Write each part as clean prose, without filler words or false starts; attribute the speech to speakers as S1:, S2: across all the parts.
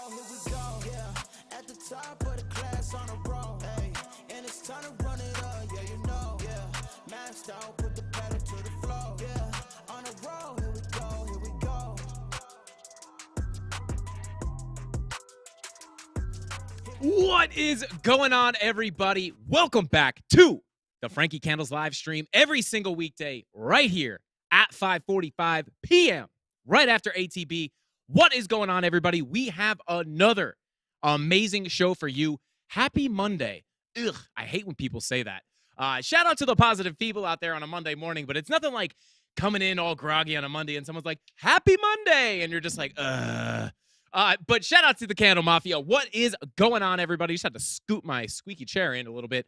S1: Here we go, yeah. At the top of the class on a roll, hey, and it's time to run it up, yeah, you know, yeah. Maxed out, put the pedal to the floor, yeah. On a roll, here we go, here we go.
S2: What is going on, everybody? Welcome back to the Frankie Candles live stream every single weekday right here at 5:45 p.m. right after ATB. What is going on, everybody? We have another amazing show for you. Happy Monday. Ugh, I hate when people say that. Shout out to the positive people out there on a Monday morning, but it's nothing like coming in all groggy on a Monday and someone's like, Happy Monday, and you're just like, but shout out to the CandleMafia. What is going on, everybody? Just had to scoot my squeaky chair in a little bit.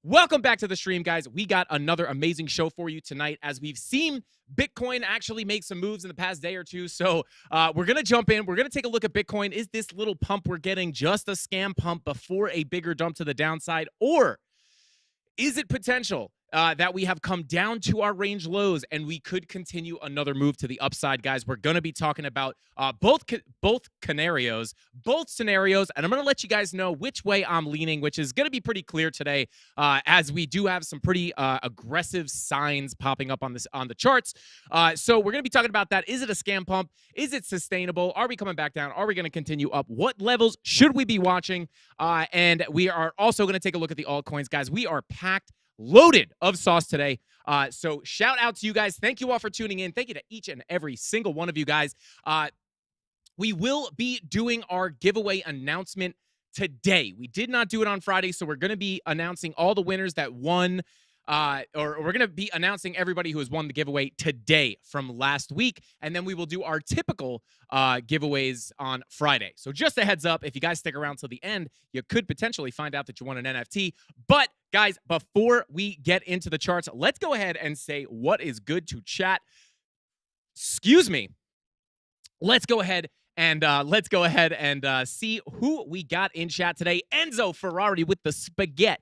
S2: Welcome back to the stream, guys. We got another amazing show for you tonight as we've seen Bitcoin actually make some moves in the past day or two. So we're going to jump in. We're going to take a look at Bitcoin. Is this little pump we're getting just a scam pump before a bigger dump to the downside? Or is it potential that we have come down to our range lows, and we could continue another move to the upside, guys. We're going to be talking about both scenarios, and I'm going to let you guys know which way I'm leaning, which is going to be pretty clear today, as we do have some pretty aggressive signs popping up on the charts. So we're going to be talking about that. Is it a scam pump? Is it sustainable? Are we coming back down? Are we going to continue up? What levels should we be watching? And we are also going to take a look at the altcoins, guys. We are packed, loaded of sauce today. So shout out to you guys. Thank you all for tuning in. Thank you to each and every single one of you guys. We will be doing our giveaway announcement today. We did not do it on Friday, so we're going to be announcing all the winners that won, or we're going to be announcing everybody who has won the giveaway today from last week, and then we will do our typical giveaways on Friday. So just a heads up, if you guys stick around till the end, you could potentially find out that you won an NFT. But guys, before we get into the charts, let's go ahead and say what is good to chat. Excuse me. Let's go ahead and see who we got in chat today. Enzo Ferrari with the spaghetti,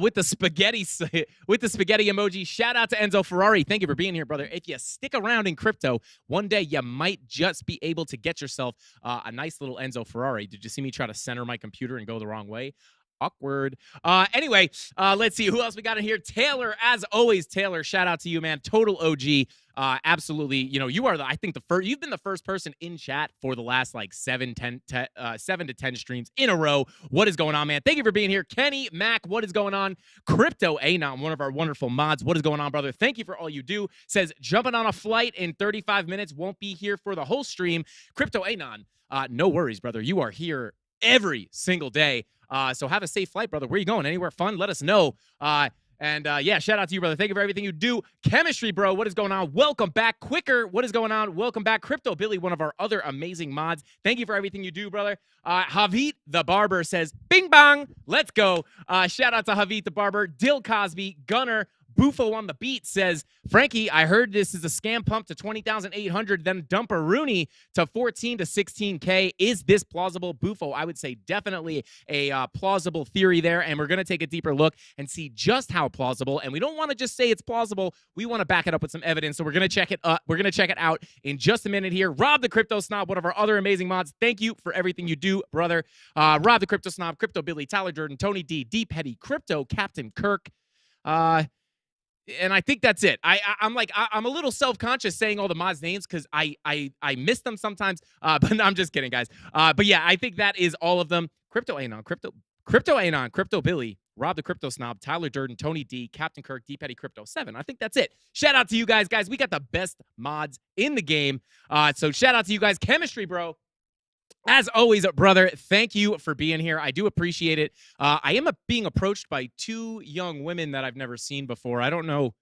S2: with the spaghetti emoji. Shout out to Enzo Ferrari. Thank you for being here, brother. If you stick around in crypto, one day you might just be able to get yourself a nice little Enzo Ferrari. Did you see me try to center my computer and go the wrong way? Awkward. Anyway, let's see who else we got in here. Taylor, as always, Taylor, shout out to you, man. Total OG. Absolutely. You know, you are you've been the first person in chat for the last like 7 to 10 streams in a row. What is going on, man? Thank you for being here. Kenny, Mac, what is going on? Crypto Anon, one of our wonderful mods. What is going on, brother? Thank you for all you do. Says jumping on a flight in 35 minutes. Won't be here for the whole stream. Crypto Anon, no worries, brother. You are here every single day. So have a safe flight, brother. Where are you going? Anywhere fun? Let us know. Yeah, shout out to you, brother. Thank you for everything you do. Chemistry, bro. What is going on? Welcome back. Quicker. What is going on? Welcome back. Crypto Billy, one of our other amazing mods. Thank you for everything you do, brother. Javit the Barber says, bing bong. Let's go. Shout out to Javit the Barber. Dill Cosby, Gunner, Bufo on the beat says, Frankie, I heard this is a scam pump to 20,800, then dump a Rooney to 14 to 16K. Is this plausible? Bufo, I would say definitely a plausible theory there, and we're going to take a deeper look and see just how plausible. And we don't want to just say it's plausible. We want to back it up with some evidence, so we're going to check it up. We're going to check it out in just a minute here. Rob the Crypto Snob, one of our other amazing mods. Thank you for everything you do, brother. Rob the Crypto Snob, Crypto Billy, Tyler Durden, Tony D, Deep Heady, Crypto, Captain Kirk, and I think that's it. I'm a little self-conscious saying all the mods' names because I miss them sometimes. But I'm just kidding, guys. But yeah, I think that is all of them. Crypto Anon, Crypto Anon, Crypto Billy, Rob the Crypto Snob, Tyler Durden, Tony D, Captain Kirk, Deep Petty Crypto 7. I think that's it. Shout out to you guys. Guys, we got the best mods in the game. So shout out to you guys. Chemistry, bro. As always, brother, thank you for being here. I do appreciate it. I am being approached by two young women that I've never seen before. I don't know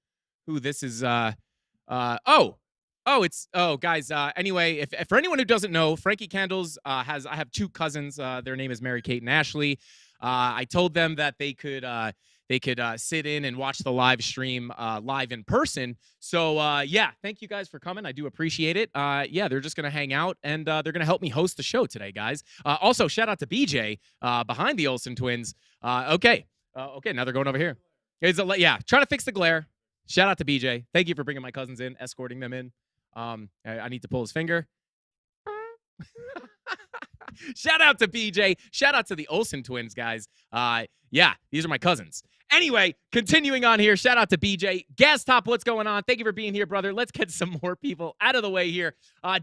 S2: who this is. Guys. Anyway, if for anyone who doesn't know, Frankie Candles I have two cousins. Their name is Mary Kate and Ashley. I told them that they could sit in and watch the live stream live in person. So, yeah, thank you guys for coming. I do appreciate it. Yeah, they're just going to hang out, and they're going to help me host the show today, guys. Also, shout out to BJ behind the Olsen twins. Okay, now they're going over here. Yeah, trying to fix the glare. Shout out to BJ. Thank you for bringing my cousins in, escorting them in. I need to pull his finger. Shout out to BJ. Shout out to the Olsen twins, guys. Yeah, these are my cousins. Anyway, continuing on here, shout out to BJ. Gas Top, what's going on? Thank you for being here, brother. Let's get some more people out of the way here.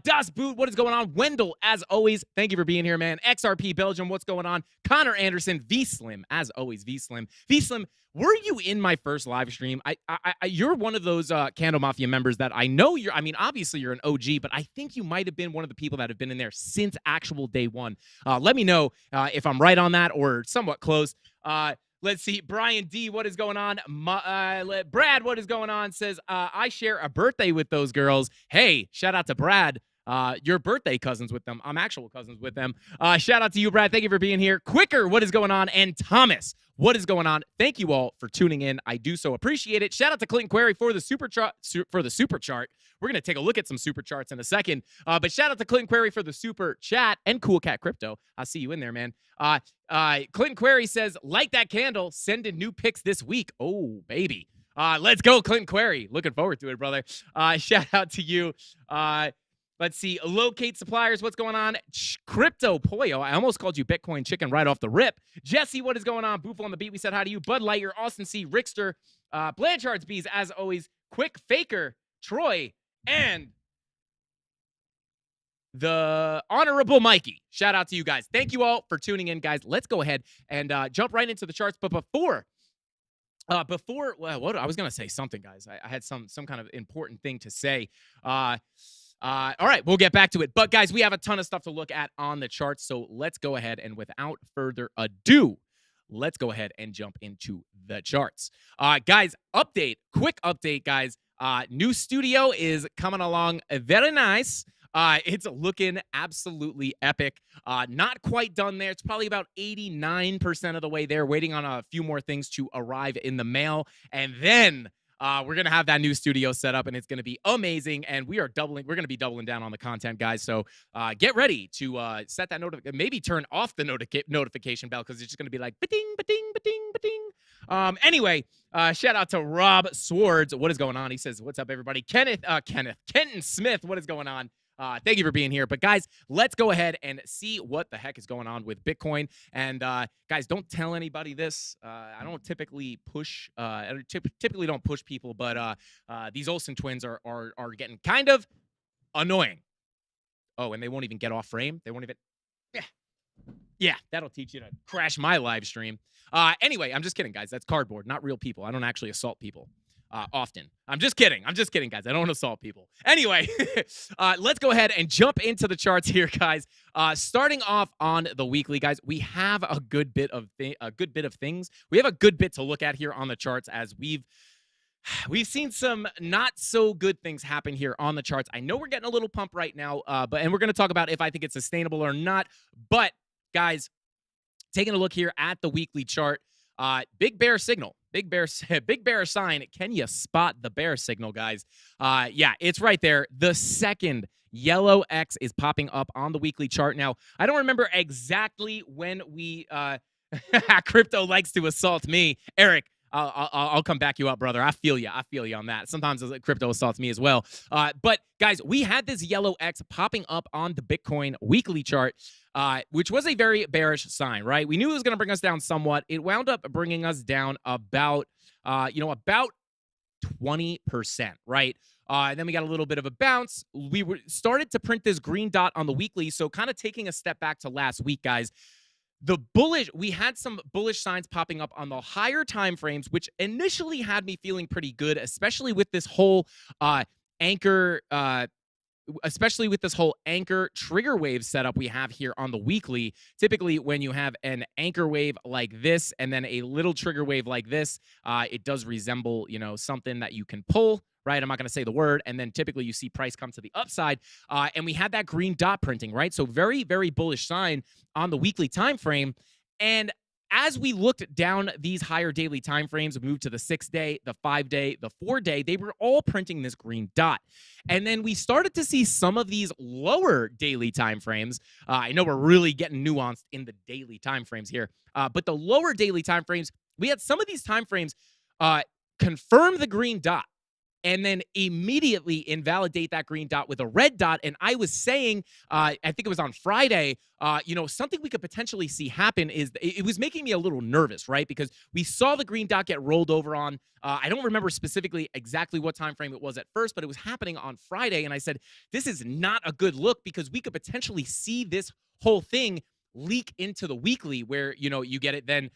S2: Das Boot, what is going on? Wendell, as always, thank you for being here, man. XRP Belgium, what's going on? Connor Anderson, V-Slim, as always, V-Slim. V-Slim, were you in my first live stream? You're one of those CandleMafia members that I know you're, I mean, obviously you're an OG, but I think you might have been one of the people that have been in there since actual day one. Let me know if I'm right on that or somewhat close. Let's see. Brian D, what is going on? Brad, what is going on? Says, I share a birthday with those girls. Hey, shout out to Brad. Your birthday cousins with them. I'm actual cousins with them. Shout out to you, Brad. Thank you for being here. Quicker, what is going on? And Thomas, what is going on? Thank you all for tuning in. I do so appreciate it. Shout out to Clinton Query for the super chart. We're going to take a look at some super charts in a second. But shout out to Clinton Query for the super chat and Cool Cat Crypto. I'll see you in there, man. Clinton Query says, like that candle, send in new picks this week. Oh, baby. Let's go, Clinton Query. Looking forward to it, brother. Shout out to you. Let's see. Locate suppliers. What's going on? Crypto Pollo. I almost called you Bitcoin Chicken right off the rip. Jesse, what is going on? Boof on the beat. We said hi to you. Bud Lighter, Austin C, Rickster, Blanchard's Bees, as always. Quick Faker, Troy, and the Honorable Mikey. Shout out to you guys. Thank you all for tuning in, guys. Let's go ahead and jump right into the charts. But before, what I was gonna say something, guys. I had some kind of important thing to say. All right, we'll get back to it. But guys, we have a ton of stuff to look at on the charts. So let's go ahead and without further ado, let's go ahead and jump into the charts. Guys, quick update, guys. New studio is coming along very nice. It's looking absolutely epic. Not quite done there. It's probably about 89% of the way there, waiting on a few more things to arrive in the mail. And then we're going to have that new studio set up, and it's going to be amazing. And we're going to be doubling down on the content, guys. So get ready to set that notification. Maybe turn off the notification bell, because it's just going to be like, ba-ding, ba-ding, ba-ding, ba-ding. Anyway, shout out to Rob Swords. What is going on? He says, what's up, everybody? Kenton Smith, what is going on? Thank you for being here. But guys, let's go ahead and see what the heck is going on with Bitcoin. And guys, don't tell anybody this. I don't typically push. Typically don't push people, but these Olsen twins are getting kind of annoying. Oh, and they won't even get off frame. They won't even. Yeah, that'll teach you to crash my live stream. Anyway, I'm just kidding, guys. That's cardboard, not real people. I don't actually assault people. Often. I'm just kidding, guys. I don't assault people. Anyway, let's go ahead and jump into the charts here, guys. Starting off on the weekly, guys, we have a good bit of things. We have a good bit to look at here on the charts, as we've seen some not so good things happen here on the charts. I know we're getting a little pump right now, and we're going to talk about if I think it's sustainable or not. But guys, taking a look here at the weekly chart, big bear signal. Big bear sign. Can you spot the bear signal, guys? Yeah, it's right there. The second yellow X is popping up on the weekly chart. Now, I don't remember exactly when we crypto likes to assault me. Eric, I'll come back you up, brother. I feel you on that. Sometimes crypto assaults me as well. But guys, we had this yellow X popping up on the Bitcoin weekly chart, which was a very bearish sign, right? We knew it was going to bring us down somewhat. It wound up bringing us down about 20%, right? And then we got a little bit of a bounce. We started to print this green dot on the weekly. So kind of taking a step back to last week, guys. We had some bullish signs popping up on the higher time frames, which initially had me feeling pretty good, especially with this whole anchor trigger wave setup we have here on the weekly. Typically, when you have an anchor wave like this and then a little trigger wave like this, it does resemble, something that you can pull. Right, I'm not going to say the word, and then typically you see price come to the upside, and we had that green dot printing, right? So very, very bullish sign on the weekly time frame. And as we looked down these higher daily time frames, we moved to the 6-day, the 5-day, the 4-day, they were all printing this green dot. And then we started to see some of these lower daily time frames. I know we're really getting nuanced in the daily time frames here, but the lower daily time frames, we had some of these time frames confirm the green dot, and then immediately invalidate that green dot with a red dot. And I was saying, I think it was on Friday, something we could potentially see happen is it was making me a little nervous, right? Because we saw the green dot get rolled over on, I don't remember specifically exactly what time frame it was at first, but it was happening on Friday. And I said, this is not a good look, because we could potentially see this whole thing leak into the weekly, where you get it then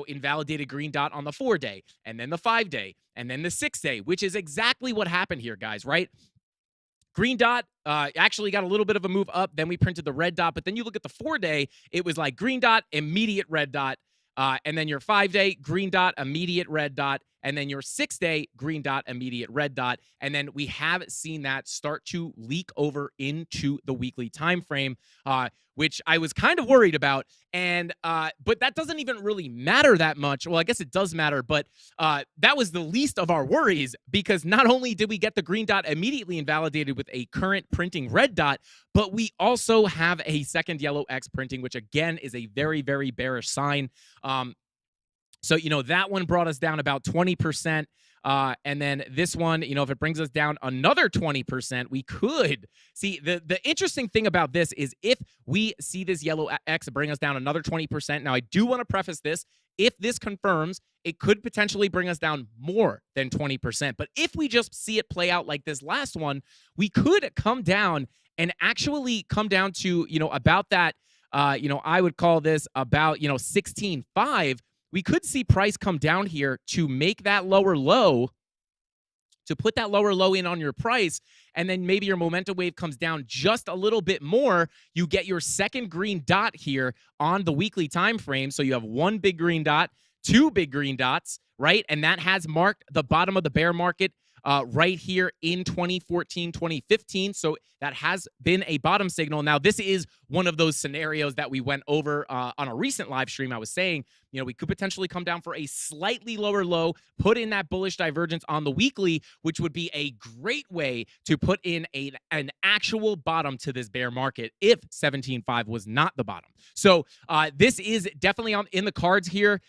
S2: invalidated green dot on the 4-day, and then the 5-day, and then the 6-day, which is exactly what happened here, guys, right? Green dot actually got a little bit of a move up, then we printed the red dot, but then you look at the 4-day, it was like green dot, immediate red dot, and then your 5-day, green dot, immediate red dot, and then your 6-day, green dot, immediate red dot. And then we have seen that start to leak over into the weekly time frame, which I was kind of worried about. And but that doesn't even really matter that much. Well, I guess it does matter, but that was the least of our worries, because not only did we get the green dot immediately invalidated with a current printing red dot, but we also have a second yellow X printing, which again is a very, very bearish sign. So, that one brought us down about 20%. And then this one, you know, if it brings us down another 20%, we could see the interesting thing about this is if we see this yellow X bring us down another 20%. Now, I do want to preface this. If this confirms, it could potentially bring us down more than 20%. But if we just see it play out like this last one, we could come down and actually come down to, you know, about that, you know, I would call this about, you know, 16.5. We could see price come down here to make that lower low, to put that lower low in on your price, and then maybe your momentum wave comes down just a little bit more. You get your second green dot here on the weekly time frame. So you have one big green dot, two big green dots, right? And that has marked the bottom of the bear market right here in 2014, 2015. So that has been a bottom signal. Now, this is one of those scenarios that we went over on a recent live stream. I was saying, you know, we could potentially come down for a slightly lower low, put in that bullish divergence on the weekly, which would be a great way to put in an actual bottom to this bear market if 17.5 was not the bottom. So this is definitely in the cards here.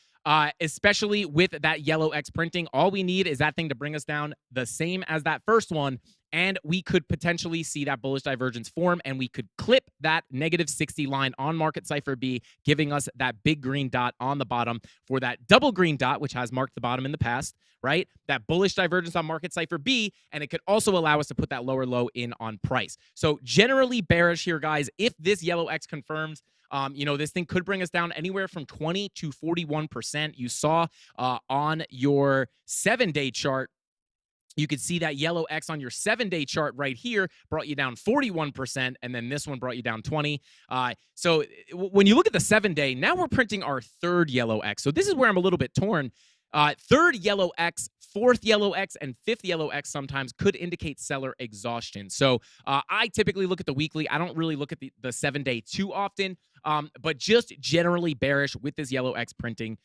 S2: Especially with that yellow X printing. All we need is that thing to bring us down the same as that first one, and we could potentially see that bullish divergence form, and we could clip that -60 line on market cipher B, giving us that big green dot on the bottom for that double green dot, which has marked the bottom in the past, right? That bullish divergence on market cipher B, and it could also allow us to put that lower low in on price. So generally bearish here, guys. If this yellow X confirms, you know, this thing could bring us down anywhere from 20 to 41%. You saw on your 7-day chart, you could see that yellow X on your 7-day chart right here brought you down 41%, and then this one brought you down 20. So when you look at the 7-day, now we're printing our third yellow X. So this is where I'm a little bit torn. Third yellow X, fourth yellow X, and fifth yellow X sometimes could indicate seller exhaustion. So I typically look at the weekly. I don't really look at the 7-day too often, but just generally bearish with this yellow X printing.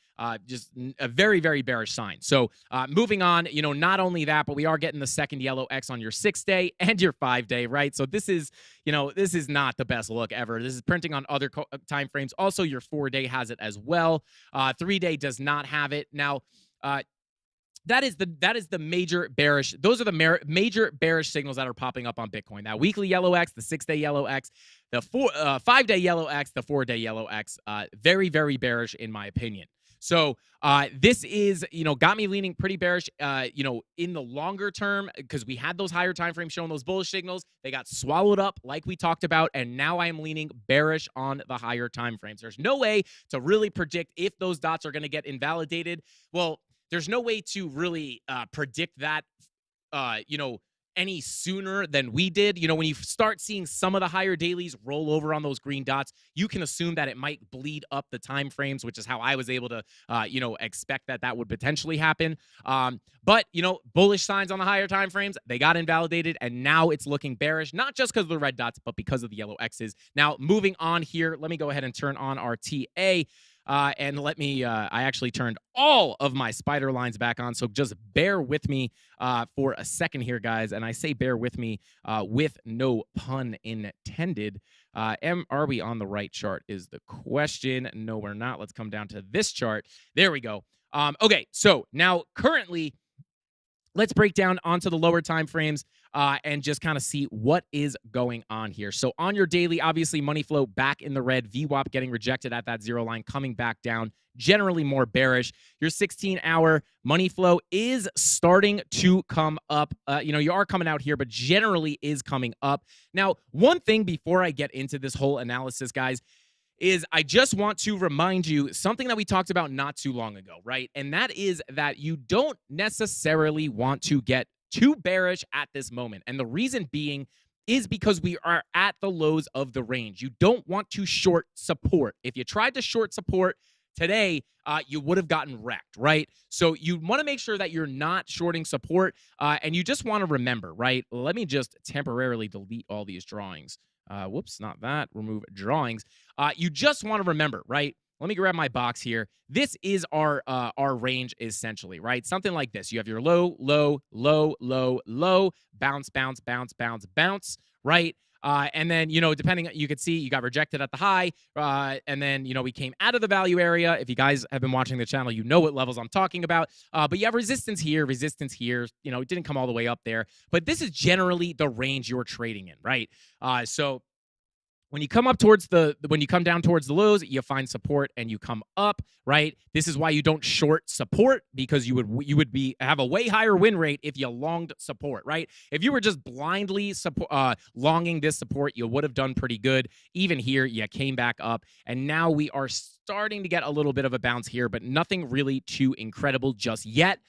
S2: Just a very, very bearish sign. So moving on, you know, not only that, but we are getting the second yellow X on your 6-day and your 5-day, right? So this is, you know, this is not the best look ever. This is printing on other time frames. Also, your 4-day has it as well. 3-day does not have it. Now, that is the major bearish. Those are the major bearish signals that are popping up on Bitcoin. That weekly yellow X, the 6-day yellow X, the 5-day yellow X, the 4-day yellow X. Very, very bearish in my opinion. So this is, you know, got me leaning pretty bearish, you know, in the longer term, because we had those higher time frames showing those bullish signals. They got swallowed up like we talked about, and now I am leaning bearish on the higher time frames. There's no way to really predict if those dots are going to get invalidated. Well, there's no way to really predict that, you know, any sooner than we did. You know, when you start seeing some of the higher dailies roll over on those green dots, you can assume that it might bleed up the time frames, which is how I was able to, you know, expect that would potentially happen. But, you know, bullish signs on the higher time frames, they got invalidated, and now it's looking bearish, not just because of the red dots, but because of the yellow X's. Now, moving on here, let me go ahead and turn on our TA. And let me, I actually turned all of my spider lines back on, so just bear with me for a second here, guys. And I say bear with me with no pun intended. Are we on the right chart is the question. No, we're not. Let's come down to this chart. There we go. Okay, so now currently, let's break down onto the lower time frames and just kind of see what is going on here. So on your daily, obviously money flow back in the red, VWAP getting rejected at that zero line, coming back down, generally more bearish. Your 16-hour money flow is starting to come up. You know, you are coming out here, but generally is coming up. Now, one thing before I get into this whole analysis, guys, is I just want to remind you something that we talked about not too long ago, right? And that is that you don't necessarily want to get too bearish at this moment. And the reason being is because we are at the lows of the range. You don't want to short support. If you tried to short support today, you would have gotten wrecked, right? So you want to make sure that you're not shorting support, and you just want to remember, right? Let me just temporarily delete all these drawings. Whoops, not that. Remove drawings. You just want to remember, right? Let me grab my box here. This is our range essentially, right? Something like this. You have your low, low, low, low, low, bounce, bounce, bounce, bounce, bounce, right? And then, depending, you could see you got rejected at the high. And then, we came out of the value area. If you guys have been watching the channel, you know what levels I'm talking about. But you have resistance here, resistance here. It didn't come all the way up there. But this is generally the range you're trading in, right? So when you come down towards the lows, you find support and you come up, right? This is why you don't short support, because you would have a way higher win rate if you longed support, right? If you were just blindly longing this support, you would have done pretty good. Even here, you came back up, and now we are starting to get a little bit of a bounce here, but nothing really too incredible just yet.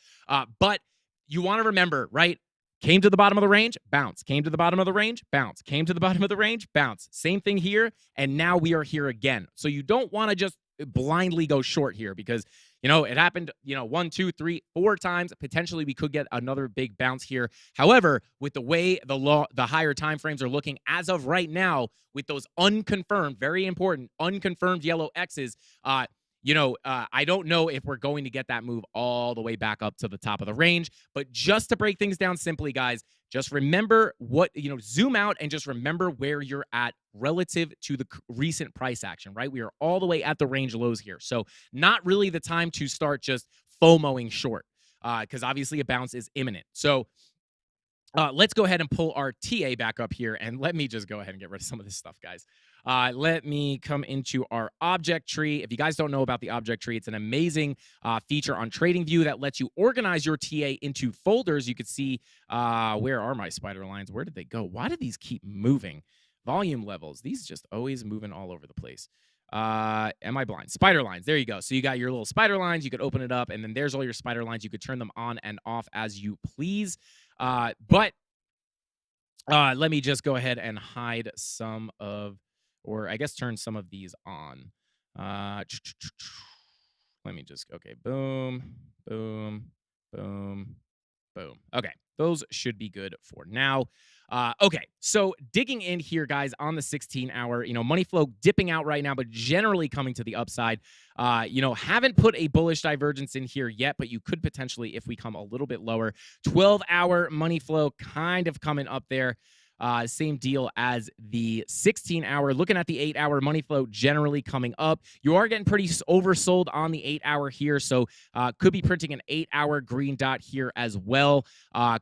S2: But you want to remember, right? Came to the bottom of the range, bounce. Came to the bottom of the range, bounce. Came to the bottom of the range, bounce. Same thing here, and now we are here again. So you don't want to just blindly go short here, because, it happened, 1, 2, 3, 4 times. Potentially we could get another big bounce here. However, with the way the higher time frames are looking as of right now, with those unconfirmed, very important, unconfirmed yellow X's, I don't know if we're going to get that move all the way back up to the top of the range. But just to break things down simply, guys, just remember zoom out and just remember where you're at relative to the recent price action, right? We are all the way at the range lows here. So not really the time to start just FOMOing short, because obviously a bounce is imminent. So let's go ahead and pull our TA back up here, and let me just go ahead and get rid of some of this stuff, guys. Let me come into our object tree. If you guys don't know about the object tree, it's an amazing feature on TradingView that lets you organize your TA into folders. You could see, where are my spider lines? Where did they go? Why do these keep moving? Volume levels. These just always moving all over the place. Am I blind? Spider lines. There you go. So you got your little spider lines. You could open it up, and then there's all your spider lines. You could turn them on and off as you please. But let me just go ahead and hide some of, or I guess turn some of these on. Let me just, okay, boom, boom, boom, boom. Okay, those should be good for now. Okay, so digging in here, guys, on the 16-hour, money flow dipping out right now, but generally coming to the upside. Haven't put a bullish divergence in here yet, but you could potentially, if we come a little bit lower. 12-hour money flow kind of coming up there. Same deal as the 16-hour. Looking at the 8-hour money flow generally coming up. You are getting pretty oversold on the 8-hour here, so could be printing an 8-hour green dot here as well,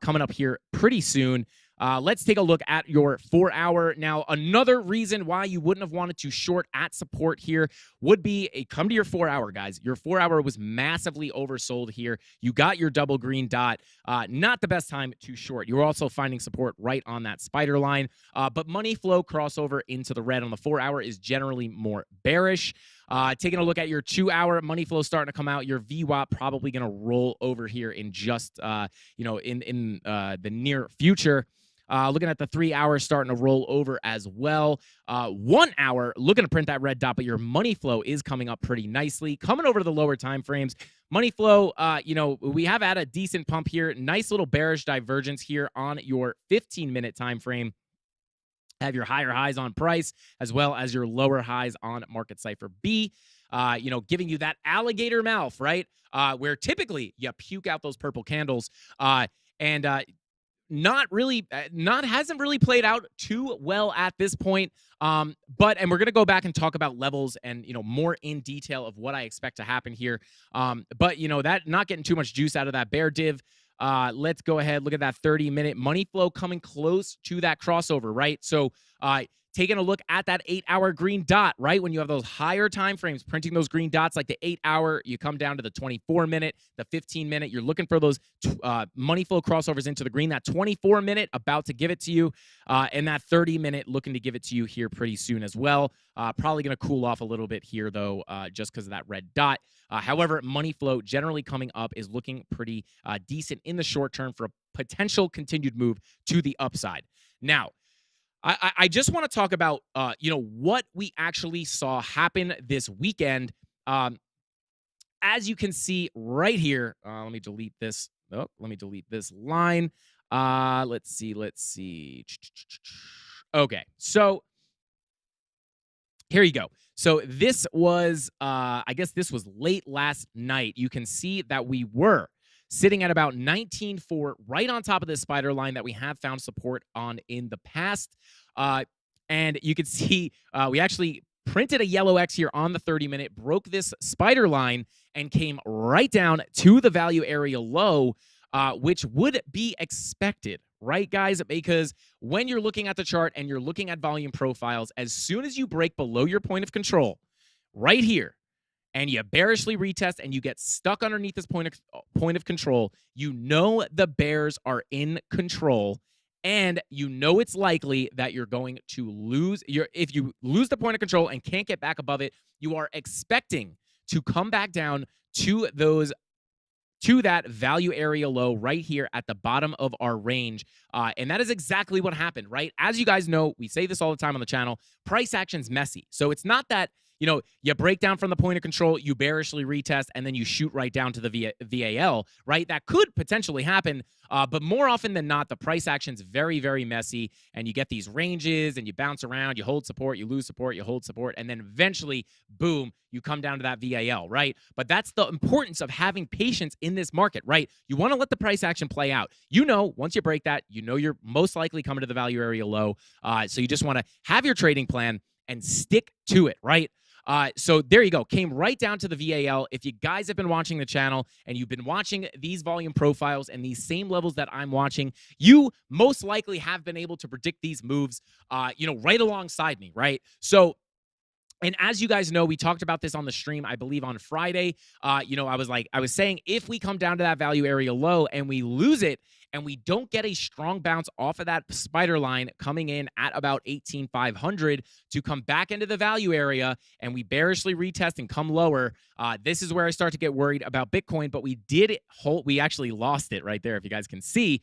S2: coming up here pretty soon. Let's take a look at your 4-hour. Now, another reason why you wouldn't have wanted to short at support here would be come to your 4-hour, guys. Your 4-hour was massively oversold here. You got your double green dot. Not the best time to short. You're also finding support right on that spider line. But money flow crossover into the red on the 4-hour is generally more bearish. Taking a look at your 2-hour money flow starting to come out. Your VWAP probably going to roll over here in just in the near future. Looking at the 3-hour starting to roll over as well. 1 hour looking to print that red dot, but your money flow is coming up pretty nicely. Coming over to the lower time frames. Money flow, we have had a decent pump here. Nice little bearish divergence here on your 15-minute time frame. Have your higher highs on price as well as your lower highs on market cipher B. Giving you that alligator mouth, right? Where typically you puke out those purple candles. Hasn't really played out too well at this point. And we're going to go back and talk about levels and, more in detail of what I expect to happen here. That not getting too much juice out of that bear div. Let's go ahead, look at that 30-minute money flow coming close to that crossover, right? So, taking a look at that 8-hour green dot, right? When you have those higher time frames, printing those green dots like the 8-hour, you come down to the 24-minute, the 15-minute. You're looking for those money flow crossovers into the green. That 24-minute about to give it to you, and that 30-minute looking to give it to you here pretty soon as well. Probably going to cool off a little bit here, though, just because of that red dot. However, money flow generally coming up is looking pretty decent in the short term for a potential continued move to the upside. Now, I just want to talk about, what we actually saw happen this weekend. As you can see right here, let me delete this. Oh, let me delete this line. Let's see. Okay, so here you go. So this was, I guess this was late last night. You can see that we were sitting at about 19.4, right on top of this spider line that we have found support on in the past. And you can see we actually printed a yellow X here on the 30-minute, broke this spider line, and came right down to the value area low, which would be expected, right, guys? Because when you're looking at the chart and you're looking at volume profiles, as soon as you break below your point of control, right here, and you bearishly retest and you get stuck underneath this point of control, you know the bears are in control, and you know it's likely that you're going to lose. If you lose the point of control and can't get back above it, you are expecting to come back down to that value area low right here at the bottom of our range. And that is exactly what happened, right? As you guys know, we say this all the time on the channel, price action's messy. So it's not that, you break down from the point of control, you bearishly retest, and then you shoot right down to the VAL, right? That could potentially happen, but more often than not, the price action's very, very messy, and you get these ranges, and you bounce around, you hold support, you lose support, you hold support, and then eventually, boom, you come down to that VAL, right? But that's the importance of having patience in this market, right? You want to let the price action play out. Once you break that, you're most likely coming to the value area low, so you just want to have your trading plan and stick to it, right? So there you go. Came right down to the VAL. If you guys have been watching the channel and you've been watching these volume profiles and these same levels that I'm watching, you most likely have been able to predict these moves, right alongside me, right? So, and as you guys know, we talked about this on the stream, I believe on Friday. I was saying if we come down to that value area low and we lose it and we don't get a strong bounce off of that spider line coming in at about 18,500 to come back into the value area and we bearishly retest and come lower, this is where I start to get worried about Bitcoin. But we actually lost it right there, if you guys can see.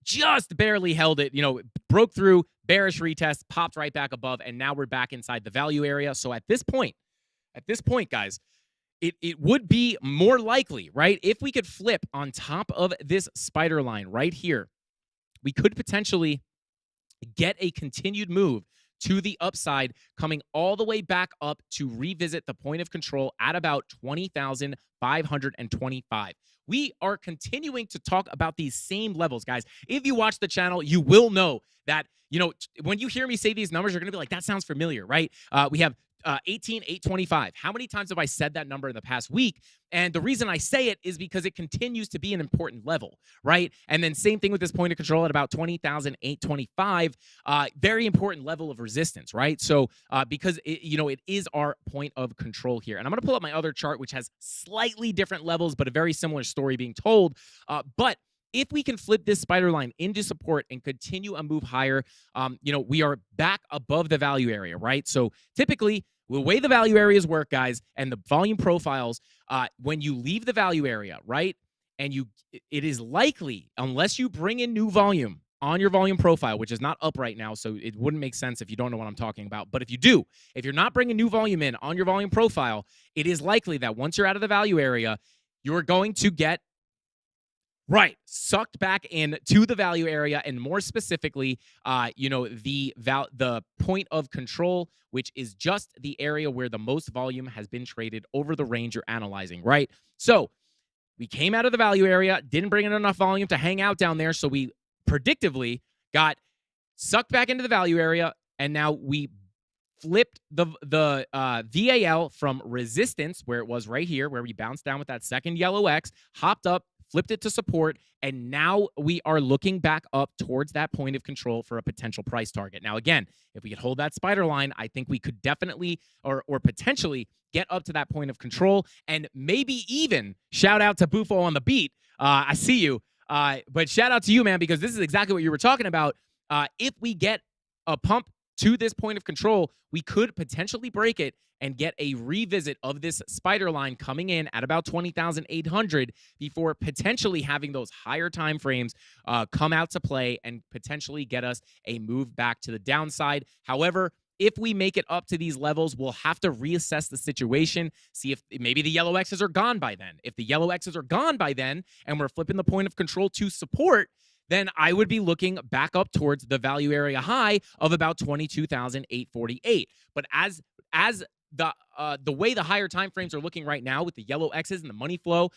S2: Just barely held it, broke through, bearish retest, popped right back above, and now we're back inside the value area. So at this point, guys, it would be more likely, right? If we could flip on top of this spider line right here, we could potentially get a continued move to the upside, coming all the way back up to revisit the point of control at about 20,525. We are continuing to talk about these same levels, guys. If you watch the channel, you will know that, when you hear me say these numbers, you're going to be like, that sounds familiar, right? We have 18,825. How many times have I said that number in the past week? And the reason I say it is because it continues to be an important level, right? And then same thing with this point of control at about 20,825, very important level of resistance, right? So because it is our point of control here. And I'm going to pull up my other chart, which has slightly different levels, but a very similar story being told. But if we can flip this spider line into support and continue a move higher, we are back above the value area, right? So typically, the way the value areas work, guys, and the volume profiles, when you leave the value area, right, and it is likely, unless you bring in new volume on your volume profile, which is not up right now, so it wouldn't make sense if you don't know what I'm talking about. But if you do, if you're not bringing new volume in on your volume profile, it is likely that once you're out of the value area, you're going to get sucked back in to the value area, and more specifically, the point of control, which is just the area where the most volume has been traded over the range you're analyzing, right? So we came out of the value area, didn't bring in enough volume to hang out down there, so we predictively got sucked back into the value area, and now we flipped the VAL from resistance, where it was right here, where we bounced down with that second yellow X, hopped up, flipped it to support, and now we are looking back up towards that point of control for a potential price target. Now, again, if we could hold that spider line, I think we could definitely or potentially get up to that point of control, and maybe even shout out to Bufo on the beat. I see you, but shout out to you, man, because this is exactly what you were talking about. If we get a pump to this point of control, we could potentially break it and get a revisit of this spider line coming in at about 20,800 before potentially having those higher time frames come out to play and potentially get us a move back to the downside. However, if we make it up to these levels, we'll have to reassess the situation, see if maybe the yellow X's are gone by then. If the yellow X's are gone by then and we're flipping the point of control to support, then I would be looking back up towards the value area high of about 22,848. But as the way the higher time frames are looking right now with the yellow X's and the money flow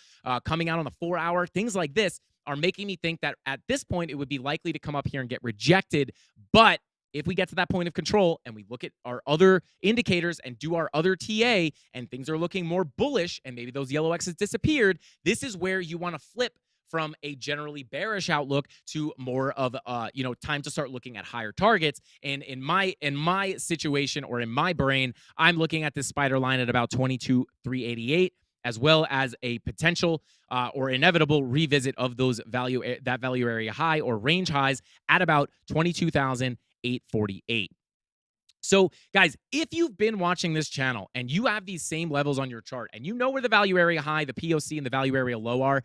S2: coming out on the 4-hour, things like this are making me think that at this point it would be likely to come up here and get rejected. But if we get to that point of control and we look at our other indicators and do our other TA and things are looking more bullish and maybe those yellow X's disappeared, this is where you want to flip from a generally bearish outlook to more of time to start looking at higher targets. And in my situation, or in my brain, I'm looking at this spider line at about 22,388, as well as a potential or inevitable revisit of those value area high or range highs at about 22,848. So, guys, if you've been watching this channel and you have these same levels on your chart and you know where the value area high, the POC, and the value area low are,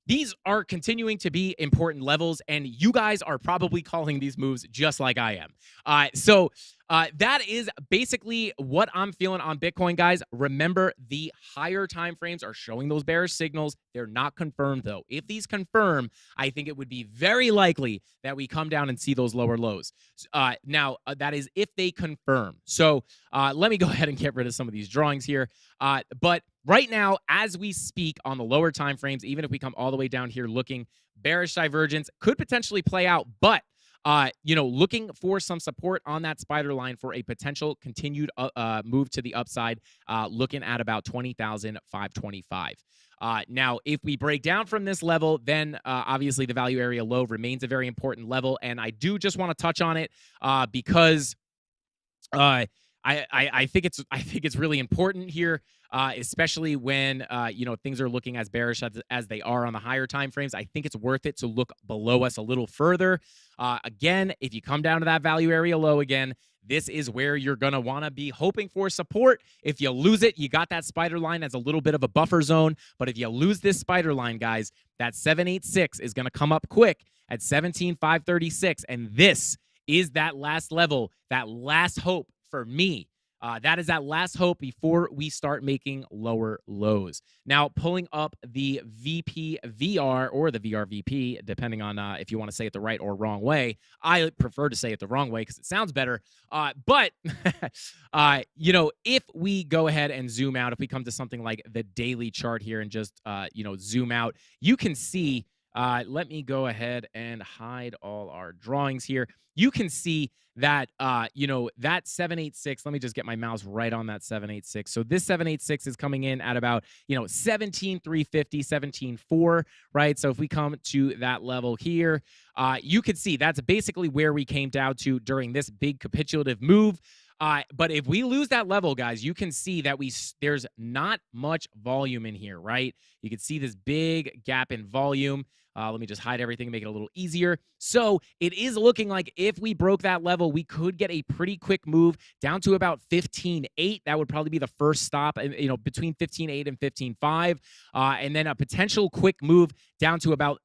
S2: these are continuing to be important levels, and you guys are probably calling these moves just like I am. So that is basically what I'm feeling on Bitcoin, guys. Remember, the higher time frames are showing those bearish signals. They're not confirmed, though. If these confirm, I think it would be very likely that we come down and see those lower lows. Now, that is if they confirm. So let me go ahead and get rid of some of these drawings here. But right now, as we speak on the lower time frames, even if we come all the way down here looking, bearish divergence could potentially play out, but looking for some support on that spider line for a potential continued move to the upside, looking at about 20,525. Now, if we break down from this level, then obviously the value area low remains a very important level, and I do just want to touch on it because I think it's really important here, especially when things are looking as bearish as they are on the higher time frames. I think it's worth it to look below us a little further. Again, if you come down to that value area low again, this is where you're going to want to be hoping for support. If you lose it, you got that spider line as a little bit of a buffer zone. But if you lose this spider line, guys, that 786 is going to come up quick at 17,536. And this is that last level, that last hope for me. That is that last hope before we start making lower lows. Now, pulling up the VPVR or the VRVP, depending on if you want to say it the right or wrong way. I prefer to say it the wrong way because it sounds better. But if we go ahead and zoom out, if we come to something like the daily chart here and just, zoom out, you can see, let me go ahead and hide all our drawings here. You can see that, that 786, let me just get my mouse right on that 786. So this 786 is coming in at about, 17,350, 17,4, right? So if we come to that level here, you can see that's basically where we came down to during this big capitulative move. But if we lose that level, guys, you can see that there's not much volume in here, right? You can see this big gap in volume. Let me just hide everything and make it a little easier. So it is looking like if we broke that level, we could get a pretty quick move down to about 15.8. That would probably be the first stop, between 15.8 and 15.5. And then a potential quick move down to about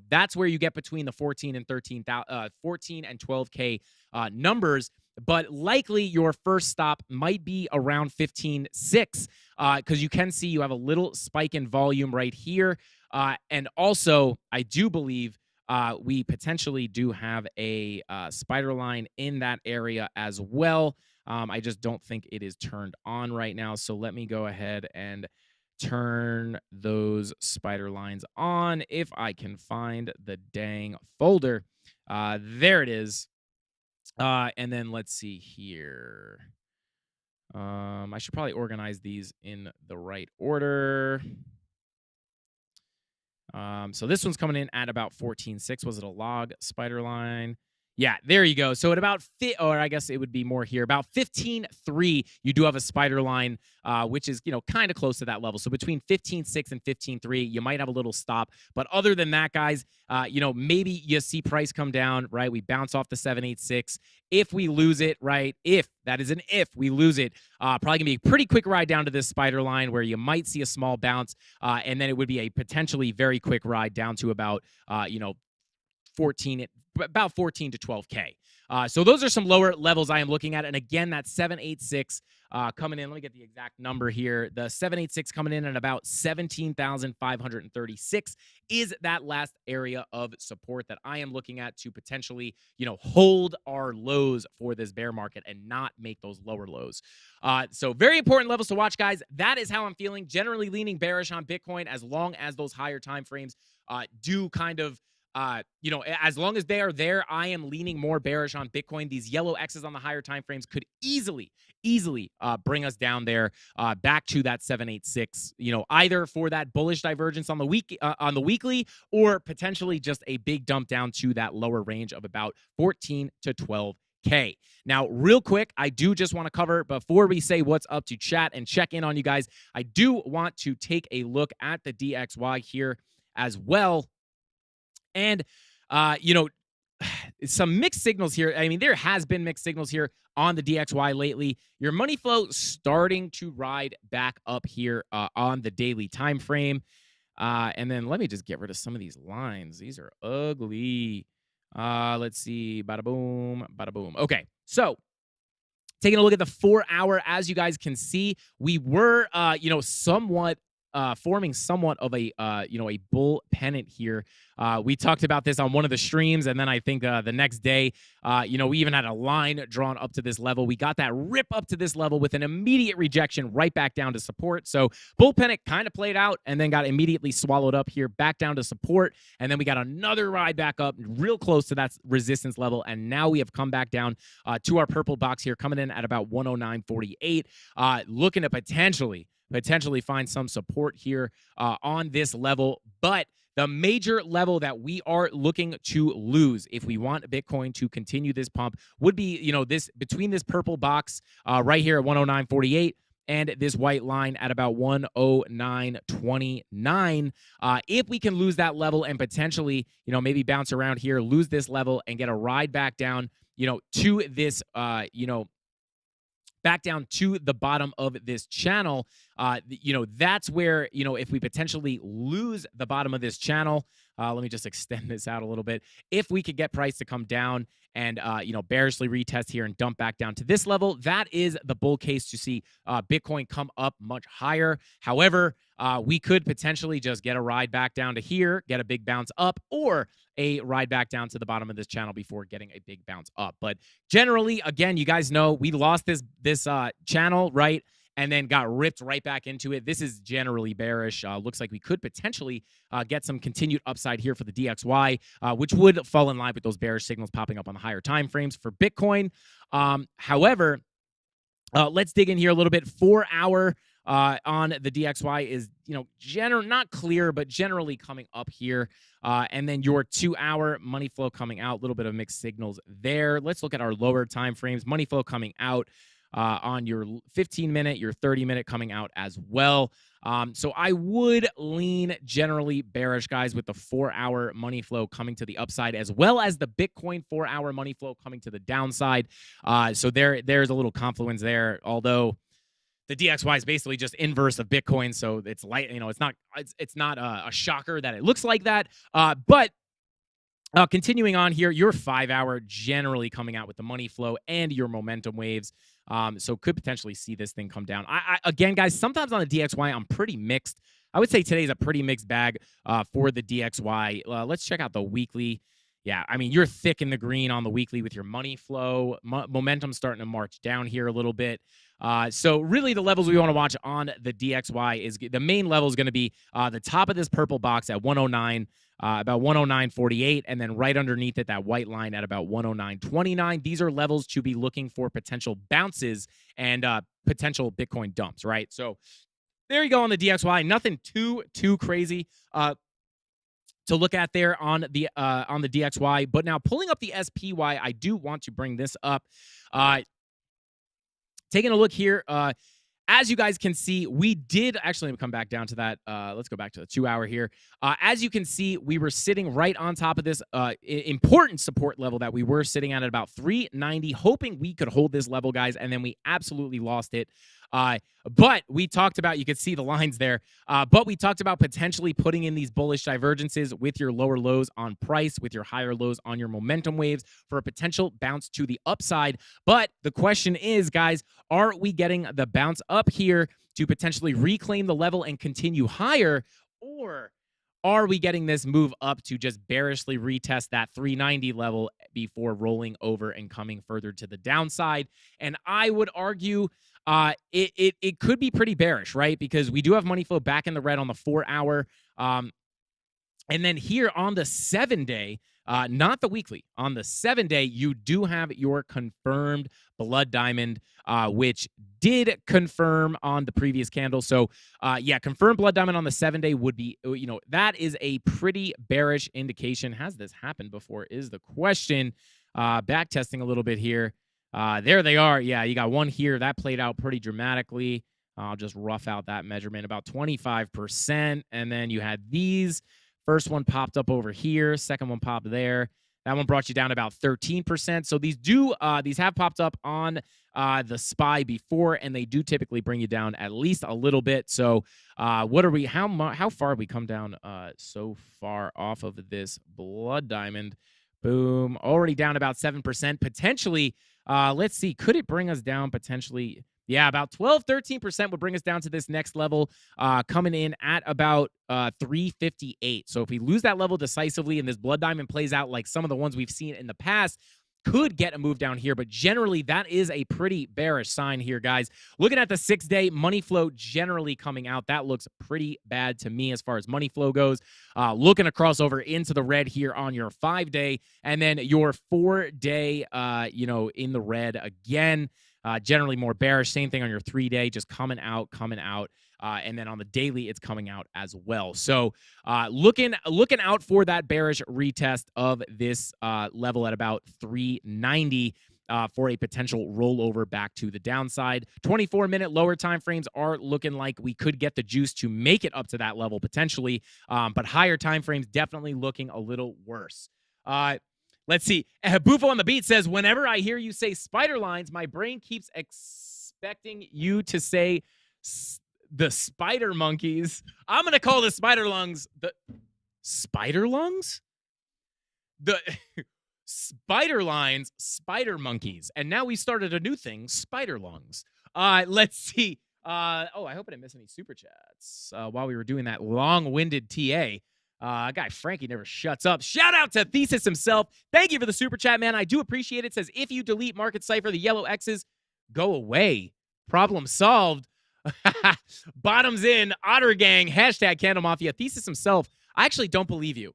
S2: that's where you get between the 14 and 12K numbers. But likely your first stop might be around 15.6 because you can see you have a little spike in volume right here. And also, I do believe we potentially do have a spider line in that area as well. I just don't think it is turned on right now. So let me go ahead and turn those spider lines on if I can find the dang folder. There it is. And then let's see here. I should probably organize these in the right order. So this one's coming in at about 14.6. Was it a log spider line? Yeah, there you go. So at about, or I guess it would be more here, about 15.3, you do have a spider line, which is, kind of close to that level. So between 15.6 and 15.3, you might have a little stop. But other than that, guys, maybe you see price come down, right? We bounce off the 786. If we lose it, right? If we lose it, probably gonna be a pretty quick ride down to this spider line where you might see a small bounce, and then it would be a potentially very quick ride down to about, about 14 to 12K. So those are some lower levels I am looking at. And again, that 786 coming in. Let me get the exact number here. The 786 coming in at about 17,536 is that last area of support that I am looking at to potentially, hold our lows for this bear market and not make those lower lows. So very important levels to watch, guys. That is how I'm feeling. Generally leaning bearish on Bitcoin as long as those higher time frames do kind of as long as they are there, I am leaning more bearish on Bitcoin. These yellow X's on the higher time frames could easily bring us down there, back to that 786. Either for that bullish divergence on the weekly, or potentially just a big dump down to that lower range of about 14 to 12K. Now, real quick, I do just want to cover, before we say what's up to chat and check in on you guys, I do want to take a look at the DXY here as well. And, some mixed signals here. I mean, there has been mixed signals here on the DXY lately. Your money flow starting to ride back up here on the daily time frame. And then let me just get rid of some of these lines. These are ugly. Let's see. Bada boom, bada boom. Okay, so taking a look at the 4 hour, as you guys can see, we were, somewhat forming somewhat of a bull pennant here. We talked about this on one of the streams, and then I think the next day, we even had a line drawn up to this level. We got that rip up to this level with an immediate rejection right back down to support. So bull pennant kind of played out and then got immediately swallowed up here, back down to support, and then we got another ride back up real close to that resistance level, and now we have come back down to our purple box here, coming in at about 109.48, looking to potentially find some support here on this level. But the major level that we are looking to lose if we want Bitcoin to continue this pump would be, this between this purple box right here at 109.48 and this white line at about 109.29. If we can lose that level and potentially, maybe bounce around here, lose this level and get a ride back down, to this, back down to the bottom of this channel, that's where, if we potentially lose the bottom of this channel, let me just extend this out a little bit. If we could get price to come down and, bearishly retest here and dump back down to this level, that is the bull case to see Bitcoin come up much higher. However, we could potentially just get a ride back down to here, get a big bounce up, or a ride back down to the bottom of this channel before getting a big bounce up. But generally, again, you guys know we lost this channel, right? And then got ripped right back into it. This is generally bearish. Looks like we could potentially get some continued upside here for the DXY, which would fall in line with those bearish signals popping up on the higher time frames for Bitcoin. However, let's dig in here a little bit. 4 hour on the DXY is, not clear, but generally coming up here. And then your 2 hour money flow coming out, a little bit of mixed signals there. Let's look at our lower time frames. Money flow coming out on your 15-minute, your 30-minute coming out as well. So I would lean generally bearish, guys, with the 4 hour money flow coming to the upside, as well as the Bitcoin 4 hour money flow coming to the downside. So there's a little confluence there, although the DXY is basically just inverse of Bitcoin. So it's light, it's not a shocker that it looks like that. But continuing on here, your 5 hour generally coming out with the money flow and your momentum waves. So could potentially see this thing come down. Again, guys, sometimes on the DXY, I'm pretty mixed. I would say today's a pretty mixed bag for the DXY. Let's check out the weekly. Yeah, I mean, you're thick in the green on the weekly with your money flow. Momentum starting to march down here a little bit. So really the levels we want to watch on the DXY is the main level is going to be the top of this purple box at 109, about 109.48, and then right underneath it, that white line at about 109.29. These are levels to be looking for potential bounces and potential Bitcoin dumps, right? So there you go on the DXY. Nothing too crazy to look at there on the DXY. But now pulling up the SPY, I do want to bring this up. Taking a look here, as you guys can see, we did actually come back down to that. Let's go back to the 2 hour here. As you can see, we were sitting right on top of this important support level that we were sitting at about 390, hoping we could hold this level, guys, and then we absolutely lost it. But we talked about, you could see the lines there, but we talked about potentially putting in these bullish divergences with your lower lows on price, with your higher lows on your momentum waves for a potential bounce to the upside. But the question is, guys, are we getting the bounce up here to potentially reclaim the level and continue higher, or are we getting this move up to just bearishly retest that 390 level before rolling over and coming further to the downside? And I would argue it could be pretty bearish, right? Because we do have money flow back in the red on the 4 hour. And then here on the 7-day, not the weekly, on the 7-day, you do have your confirmed blood diamond, which did confirm on the previous candle. So, yeah, confirmed blood diamond on the 7-day would be, that is a pretty bearish indication. Has this happened before is the question. Back testing a little bit here. There they are. Yeah, you got one here. That played out pretty dramatically. I'll just rough out that measurement, about 25%. And then you had these. First one popped up over here. Second one popped there. That one brought you down about 13%. So these have popped up on the SPY before, and they do typically bring you down at least a little bit. So how far have we come down so far off of this blood diamond? Boom. Already down about 7%. Potentially, let's see. Could it bring us down potentially? Yeah, about 12, 13% would bring us down to this next level, coming in at about 358. So if we lose that level decisively and this blood diamond plays out like some of the ones we've seen in the past, could get a move down here. But generally, that is a pretty bearish sign here, guys. Looking at the 6-day, money flow generally coming out. That looks pretty bad to me as far as money flow goes. Looking to cross over into the red here on your 5-day. And then your 4-day, in the red again. Generally more bearish. Same thing on your 3-day, just coming out. And then on the daily, it's coming out as well. So looking out for that bearish retest of this level at about 390 for a potential rollover back to the downside. 24-minute lower time frames are looking like we could get the juice to make it up to that level potentially, but higher time frames definitely looking a little worse. Let's see. Bufo on the beat says, whenever I hear you say spider lines, my brain keeps expecting you to say the spider monkeys. I'm going to call the spider lungs the spider lungs? The spider lines, spider monkeys. And now we started a new thing, spider lungs. Let's see. I hope I didn't miss any super chats while we were doing that long-winded TA. Guy Frankie never shuts up. Shout out to Thesis himself. Thank you for the super chat, man. I do appreciate it. Says, if you delete Market Cipher, the yellow X's go away. Problem solved. Bottoms in, Otter Gang, hashtag CandleMafia. Thesis himself, I actually don't believe you.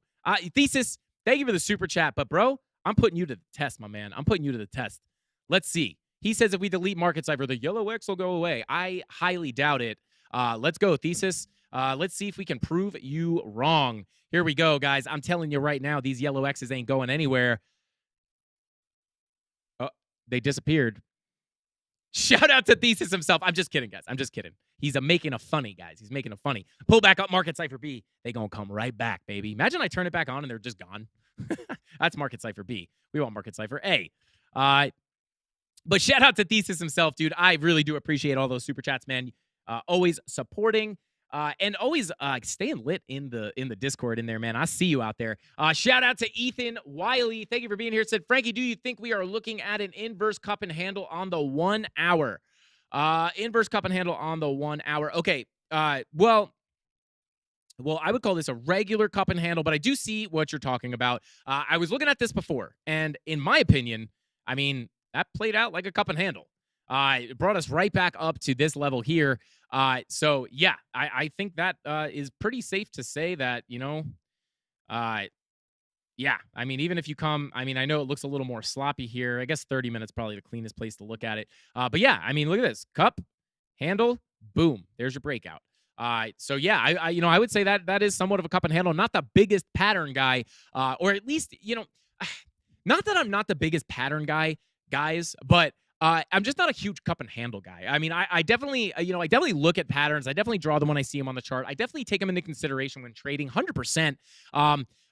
S2: Thesis, thank you for the super chat. But, bro, I'm putting you to the test, my man. I'm putting you to the test. Let's see. He says if we delete Market Cipher, the yellow X will go away. I highly doubt it. Let's go, Thesis. Let's see if we can prove you wrong. Here we go, guys. I'm telling you right now, these yellow X's ain't going anywhere. Oh, they disappeared. Shout out to Thesis himself. I'm just kidding, guys. I'm just kidding. He's making a funny, guys. He's making a funny. Pull back up Market Cipher B. They gonna come right back, baby. Imagine I turn it back on and they're just gone. That's Market Cipher B. We want Market Cipher A. But shout out to Thesis himself, dude. I really do appreciate all those super chats, man. Always supporting. And always staying lit in the Discord in there, man. I see you out there. Shout out to Ethan Wiley. Thank you for being here. It said, Frankie, do you think we are looking at an inverse cup and handle on the 1 hour? Inverse cup and handle on the 1 hour. Okay. Well, I would call this a regular cup and handle, but I do see what you're talking about. I was looking at this before, and in my opinion, I mean, that played out like a cup and handle. It brought us right back up to this level here. So, yeah, I think that is pretty safe to say that, yeah, I mean, even if you come, I mean, I know it looks a little more sloppy here. I guess 30 minutes probably the cleanest place to look at it. But, yeah, I mean, look at this. Cup, handle, boom. There's your breakout. So, yeah, I would say that is somewhat of a cup and handle. Not the biggest pattern guy, or at least, not that I'm not the biggest pattern guy, guys, but I'm just not a huge cup and handle guy. I mean, I definitely, I definitely look at patterns. I definitely draw them when I see them on the chart. I definitely take them into consideration when trading, 100%.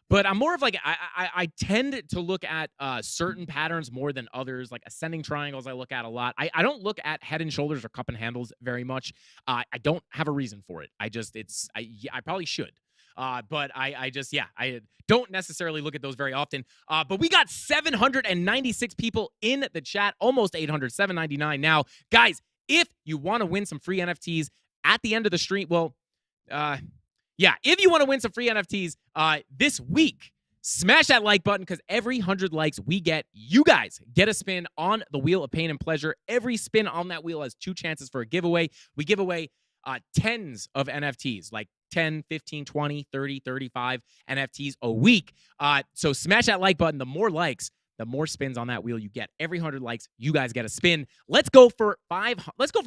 S2: But I'm more of like, I tend to look at certain patterns more than others, like ascending triangles I look at a lot. I don't look at head and shoulders or cup and handles very much. I don't have a reason for it. I probably should. But I don't necessarily look at those very often. But we got 796 people in the chat, almost 800, 799 now. Guys, if you want to win some free NFTs at the end of the stream, if you want to win some free NFTs this week, smash that like button, because every 100 likes we get, you guys get a spin on the Wheel of Pain and Pleasure. Every spin on that wheel has 2 chances for a giveaway. We give away tens of NFTs, like 10, 15, 20, 30, 35 NFTs a week. So smash that like button. The more likes, the more spins on that wheel you get. Every 100 likes, you guys get a spin. Let's go for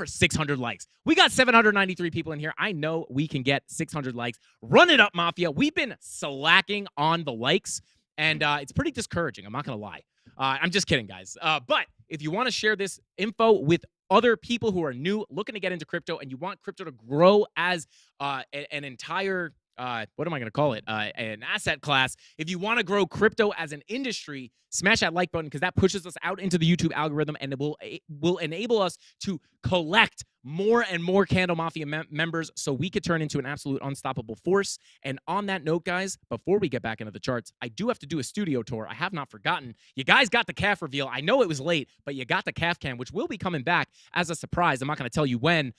S2: 600 likes. We got 793 people in here. I know we can get 600 likes. Run it up, Mafia. We've been slacking on the likes, and it's pretty discouraging. I'm not going to lie. I'm just kidding, guys. But if you want to share this info with other people who are new, looking to get into crypto, and you want crypto to grow as an entire, what am I going to call it? An asset class. If you want to grow crypto as an industry, smash that like button, because that pushes us out into the YouTube algorithm, and it will enable us to collect more and more CandleMafia members, so we could turn into an absolute unstoppable force. And on that note, guys, before we get back into the charts, I do have to do a studio tour. I have not forgotten. You guys got the calf reveal. I know it was late, but you got the calf cam, which will be coming back as a surprise. I'm not going to tell you when,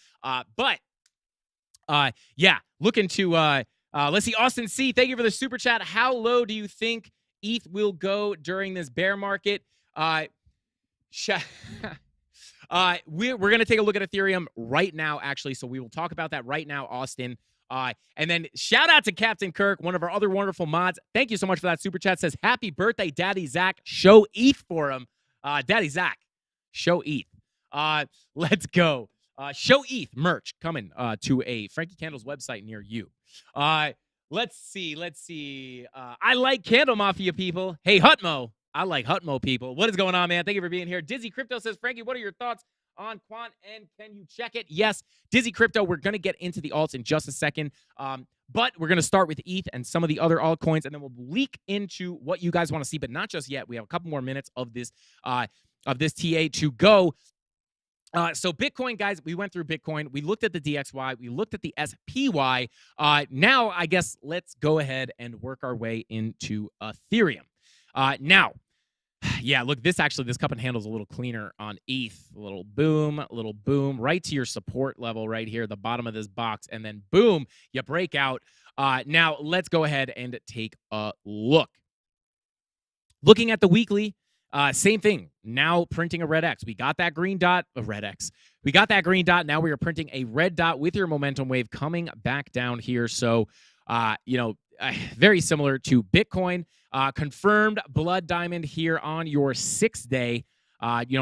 S2: yeah, looking to let's see. Austin C, thank you for the super chat. How low do you think ETH will go during this bear market? We're going to take a look at Ethereum right now, actually. So we will talk about that right now, Austin. And then shout out to Captain Kirk, one of our other wonderful mods. Thank you so much for that super chat. Says, happy birthday, Daddy Zach. Show ETH for him. Daddy Zach, show ETH. Let's go. Show ETH merch coming to a Frankie Candles website near you. Let's see. I like CandleMafia people. Hey, Hutmo. I like Hutmo people. What is going on, man? Thank you for being here. Dizzy Crypto says, Frankie, what are your thoughts on Quant, and can you check it? Yes, Dizzy Crypto, we're going to get into the alts in just a second. But we're going to start with ETH and some of the other altcoins, and then we'll leak into what you guys want to see, but not just yet. We have a couple more minutes of this TA to go. So Bitcoin, guys, we went through Bitcoin. We looked at the DXY. We looked at the SPY. Now, I guess let's go ahead and work our way into Ethereum. Now, yeah, look, this cup and handle is a little cleaner on ETH. A little boom, right to your support level right here, the bottom of this box, and then boom, you break out. Now, let's go ahead and take a look. Looking at the weekly, same thing. Now printing a red X. We got that green dot, a red X. We got that green dot. Now we are printing a red dot with your momentum wave coming back down here. So, very similar to Bitcoin. Confirmed blood diamond here on your 6th day.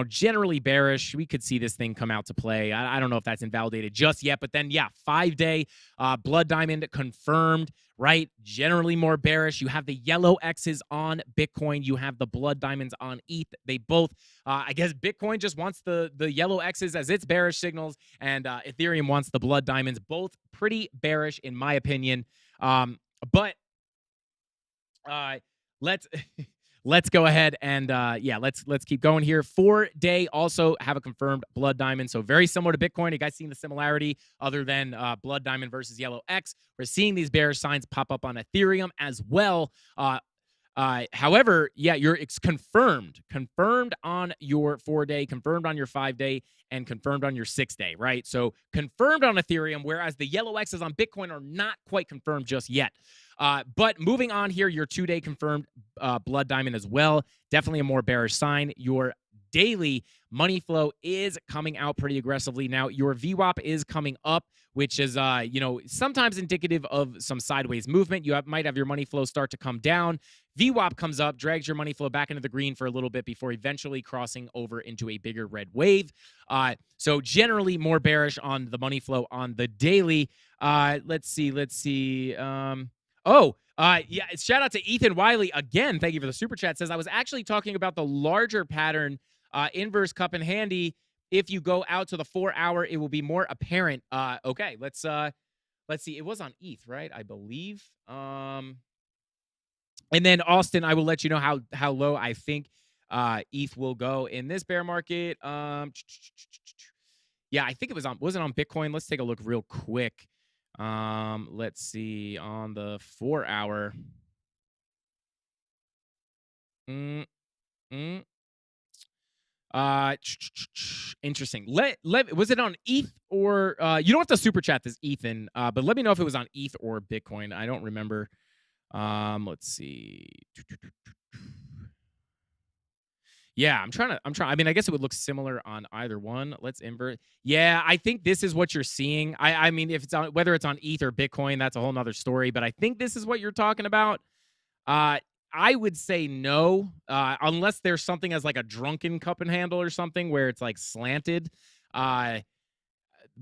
S2: Generally bearish. We could see this thing come out to play. I don't know if that's invalidated just yet, but then, yeah, 5-day blood diamond confirmed, right? Generally more bearish. You have the yellow X's on Bitcoin. You have the blood diamonds on ETH. They both, I guess Bitcoin just wants the yellow X's as its bearish signals, and Ethereum wants the blood diamonds. Both pretty bearish, in my opinion. But let's go ahead and let's keep going here. 4-day also have a confirmed blood diamond, so very similar to Bitcoin. You guys seen the similarity other than blood diamond versus yellow X? We're seeing these bearish signs pop up on Ethereum as well. However, yeah, it's confirmed on your 4-day, confirmed on your 5-day, and confirmed on your 6-day, right? So confirmed on Ethereum, whereas the yellow X's on Bitcoin are not quite confirmed just yet. But moving on here, your 2-day confirmed blood diamond as well. Definitely a more bearish sign. Your daily money flow is coming out pretty aggressively. Now, your VWAP is coming up, which is, sometimes indicative of some sideways movement. You might have your money flow start to come down. VWAP comes up, drags your money flow back into the green for a little bit before eventually crossing over into a bigger red wave. So generally more bearish on the money flow on the daily. Let's see. Shout out to Ethan Wiley again. Thank you for the super chat. Says, I was actually talking about the larger pattern, inverse cup and handy. If you go out to the 4-hour, it will be more apparent. Okay, let's see. It was on ETH, right? I believe. And then Austin, I will let you know how low I think ETH will go in this bear market. Yeah, I think was it on Bitcoin? Let's take a look real quick. Let's see on the 4-hour. Interesting. Was it on ETH or you don't have to super chat this, Ethan, but let me know if it was on ETH or Bitcoin. I don't remember. Let's see. Yeah, I'm trying. I mean, I guess it would look similar on either one. Let's invert. Yeah, I think this is what you're seeing. I mean, if it's on whether it's on ETH or Bitcoin, that's a whole nother story. But I think this is what you're talking about. Uh, I would say no, unless there's something as like a drunken cup and handle or something where it's like slanted. Uh,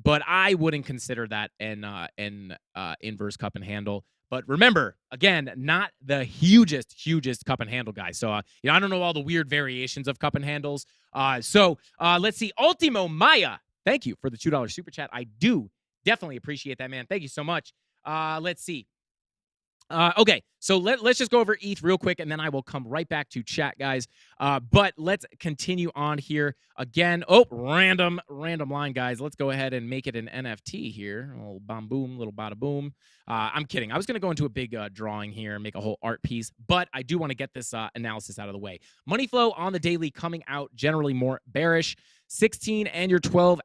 S2: but I wouldn't consider that an inverse cup and handle. But remember, again, not the hugest cup and handle guy. So I don't know all the weird variations of cup and handles. So let's see, Ultimo Maya. Thank you for the $2 super chat. I do definitely appreciate that, man. Thank you so much. Let's see. Okay, so let's just go over ETH real quick, and then I will come right back to chat, guys. But let's continue on here. Again, random line, guys. Let's go ahead and make it an NFT here. A little bam boom, little bada boom. I'm kidding. I was going to go into a big drawing here and make a whole art piece, but I do want to get this analysis out of the way. Money flow on the daily coming out generally more bearish. 16 and your 12.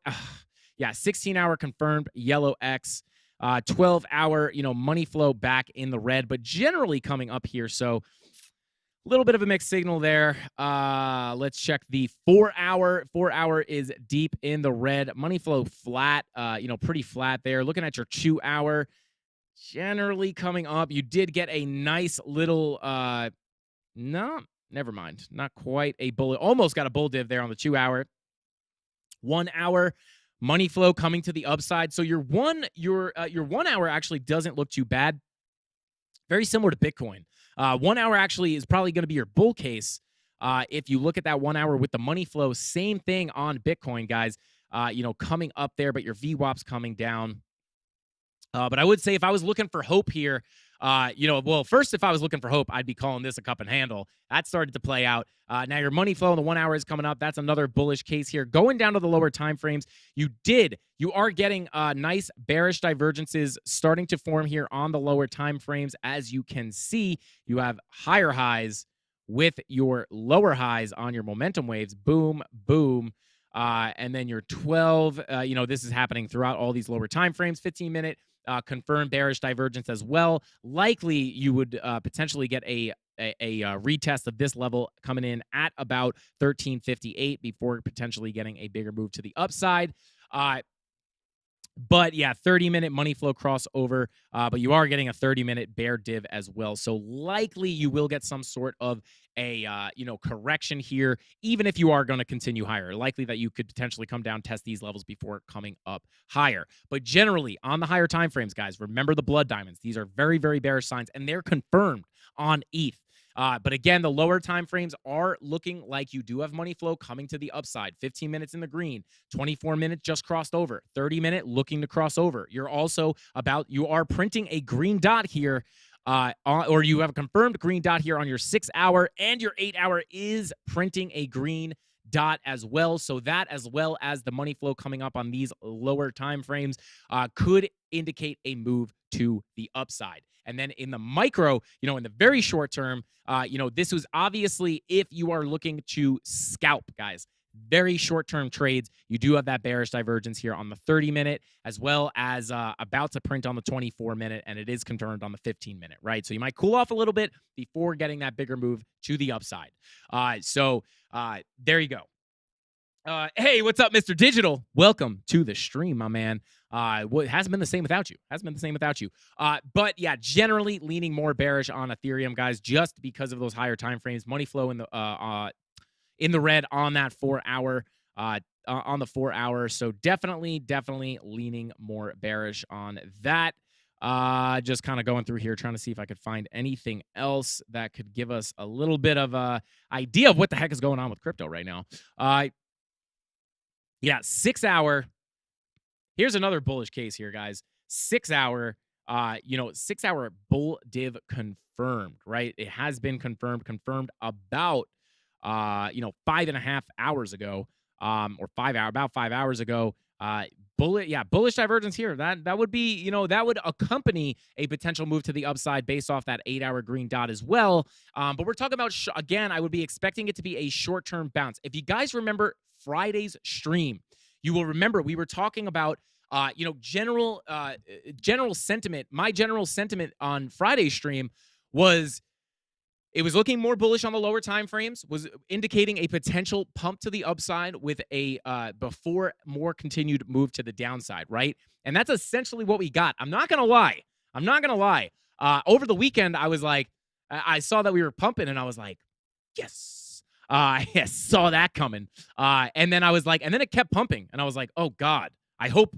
S2: 16-hour confirmed yellow X. 12-hour, money flow back in the red, but generally coming up here. So a little bit of a mixed signal there. Let's check the 4-hour. 4-hour is deep in the red. Money flow flat, pretty flat there. Looking at your 2-hour, generally coming up. You did get a nice little, no, never mind. Not quite a bull. Almost got a bull div there on the 2-hour. 1-hour. Money flow coming to the upside. So your 1 hour actually doesn't look too bad. Very similar to Bitcoin. 1 hour actually is probably going to be your bull case. If you look at that 1 hour with the money flow, same thing on Bitcoin, guys. Coming up there, but your VWAP's coming down. But I would say if I was looking for hope here, first, if I was looking for hope, I'd be calling this a cup and handle. That started to play out. Now your money flow in the 1 hour is coming up. That's another bullish case here. Going down to the lower time frames, you are getting nice bearish divergences starting to form here on the lower time frames. As you can see, you have higher highs with your lower highs on your momentum waves. Boom, boom. And then your 12, this is happening throughout all these lower time frames. 15-minute confirmed bearish divergence as well. Likely you would potentially get a retest of this level coming in at about 1358 before potentially getting a bigger move to the upside. But yeah, 30-minute money flow crossover, but you are getting a 30-minute bear div as well. So likely you will get some sort of a correction here, even if you are going to continue higher. Likely that you could potentially come down, test these levels before coming up higher. But generally, on the higher time frames, guys, remember the blood diamonds. These are very, very bearish signs, and they're confirmed on ETH. But again, the lower time frames are looking like you do have money flow coming to the upside. 15 minutes in the green, 24 minutes just crossed over, 30-minute looking to cross over. You are printing a green dot here, or you have a confirmed green dot here on your 6-hour, and your 8-hour is printing a green dot as well. So that, as well as the money flow coming up on these lower time frames, could indicate a move to the upside. And then in the micro, in the very short term, this was obviously if you are looking to scalp, guys. Very short-term trades. You do have that bearish divergence here on the 30-minute, as well as about to print on the 24-minute, and it is confirmed on the 15-minute, right? So you might cool off a little bit before getting that bigger move to the upside. So there you go. Hey, what's up, Mr. Digital? Welcome to the stream, my man. It hasn't been the same without you. But yeah, generally leaning more bearish on Ethereum, guys, just because of those higher time frames. Money flow in the red on that 4-hour, on the 4-hour. So definitely leaning more bearish on that. Just kind of going through here, trying to see if I could find anything else that could give us a little bit of a idea of what the heck is going on with crypto right now. 6-hour. Here's another bullish case here, guys. 6-hour, 6-hour bull div confirmed, right? It has been confirmed about 5.5 hours ago, about 5 hours ago. Bullish divergence here. That would be, that would accompany a potential move to the upside based off that 8-hour green dot as well. But we're talking about, again, I would be expecting it to be a short-term bounce. If you guys remember Friday's stream, you will remember we were talking about, general sentiment. My general sentiment on Friday's stream was It was looking more bullish on the lower time frames, was indicating a potential pump to the upside with a before more continued move to the downside, right? And that's essentially what we got. I'm not gonna lie. Over the weekend, I was like, I saw that we were pumping, and I was like, yes. I saw that coming. And then I was like, and then it kept pumping, and I was like, oh God. I hope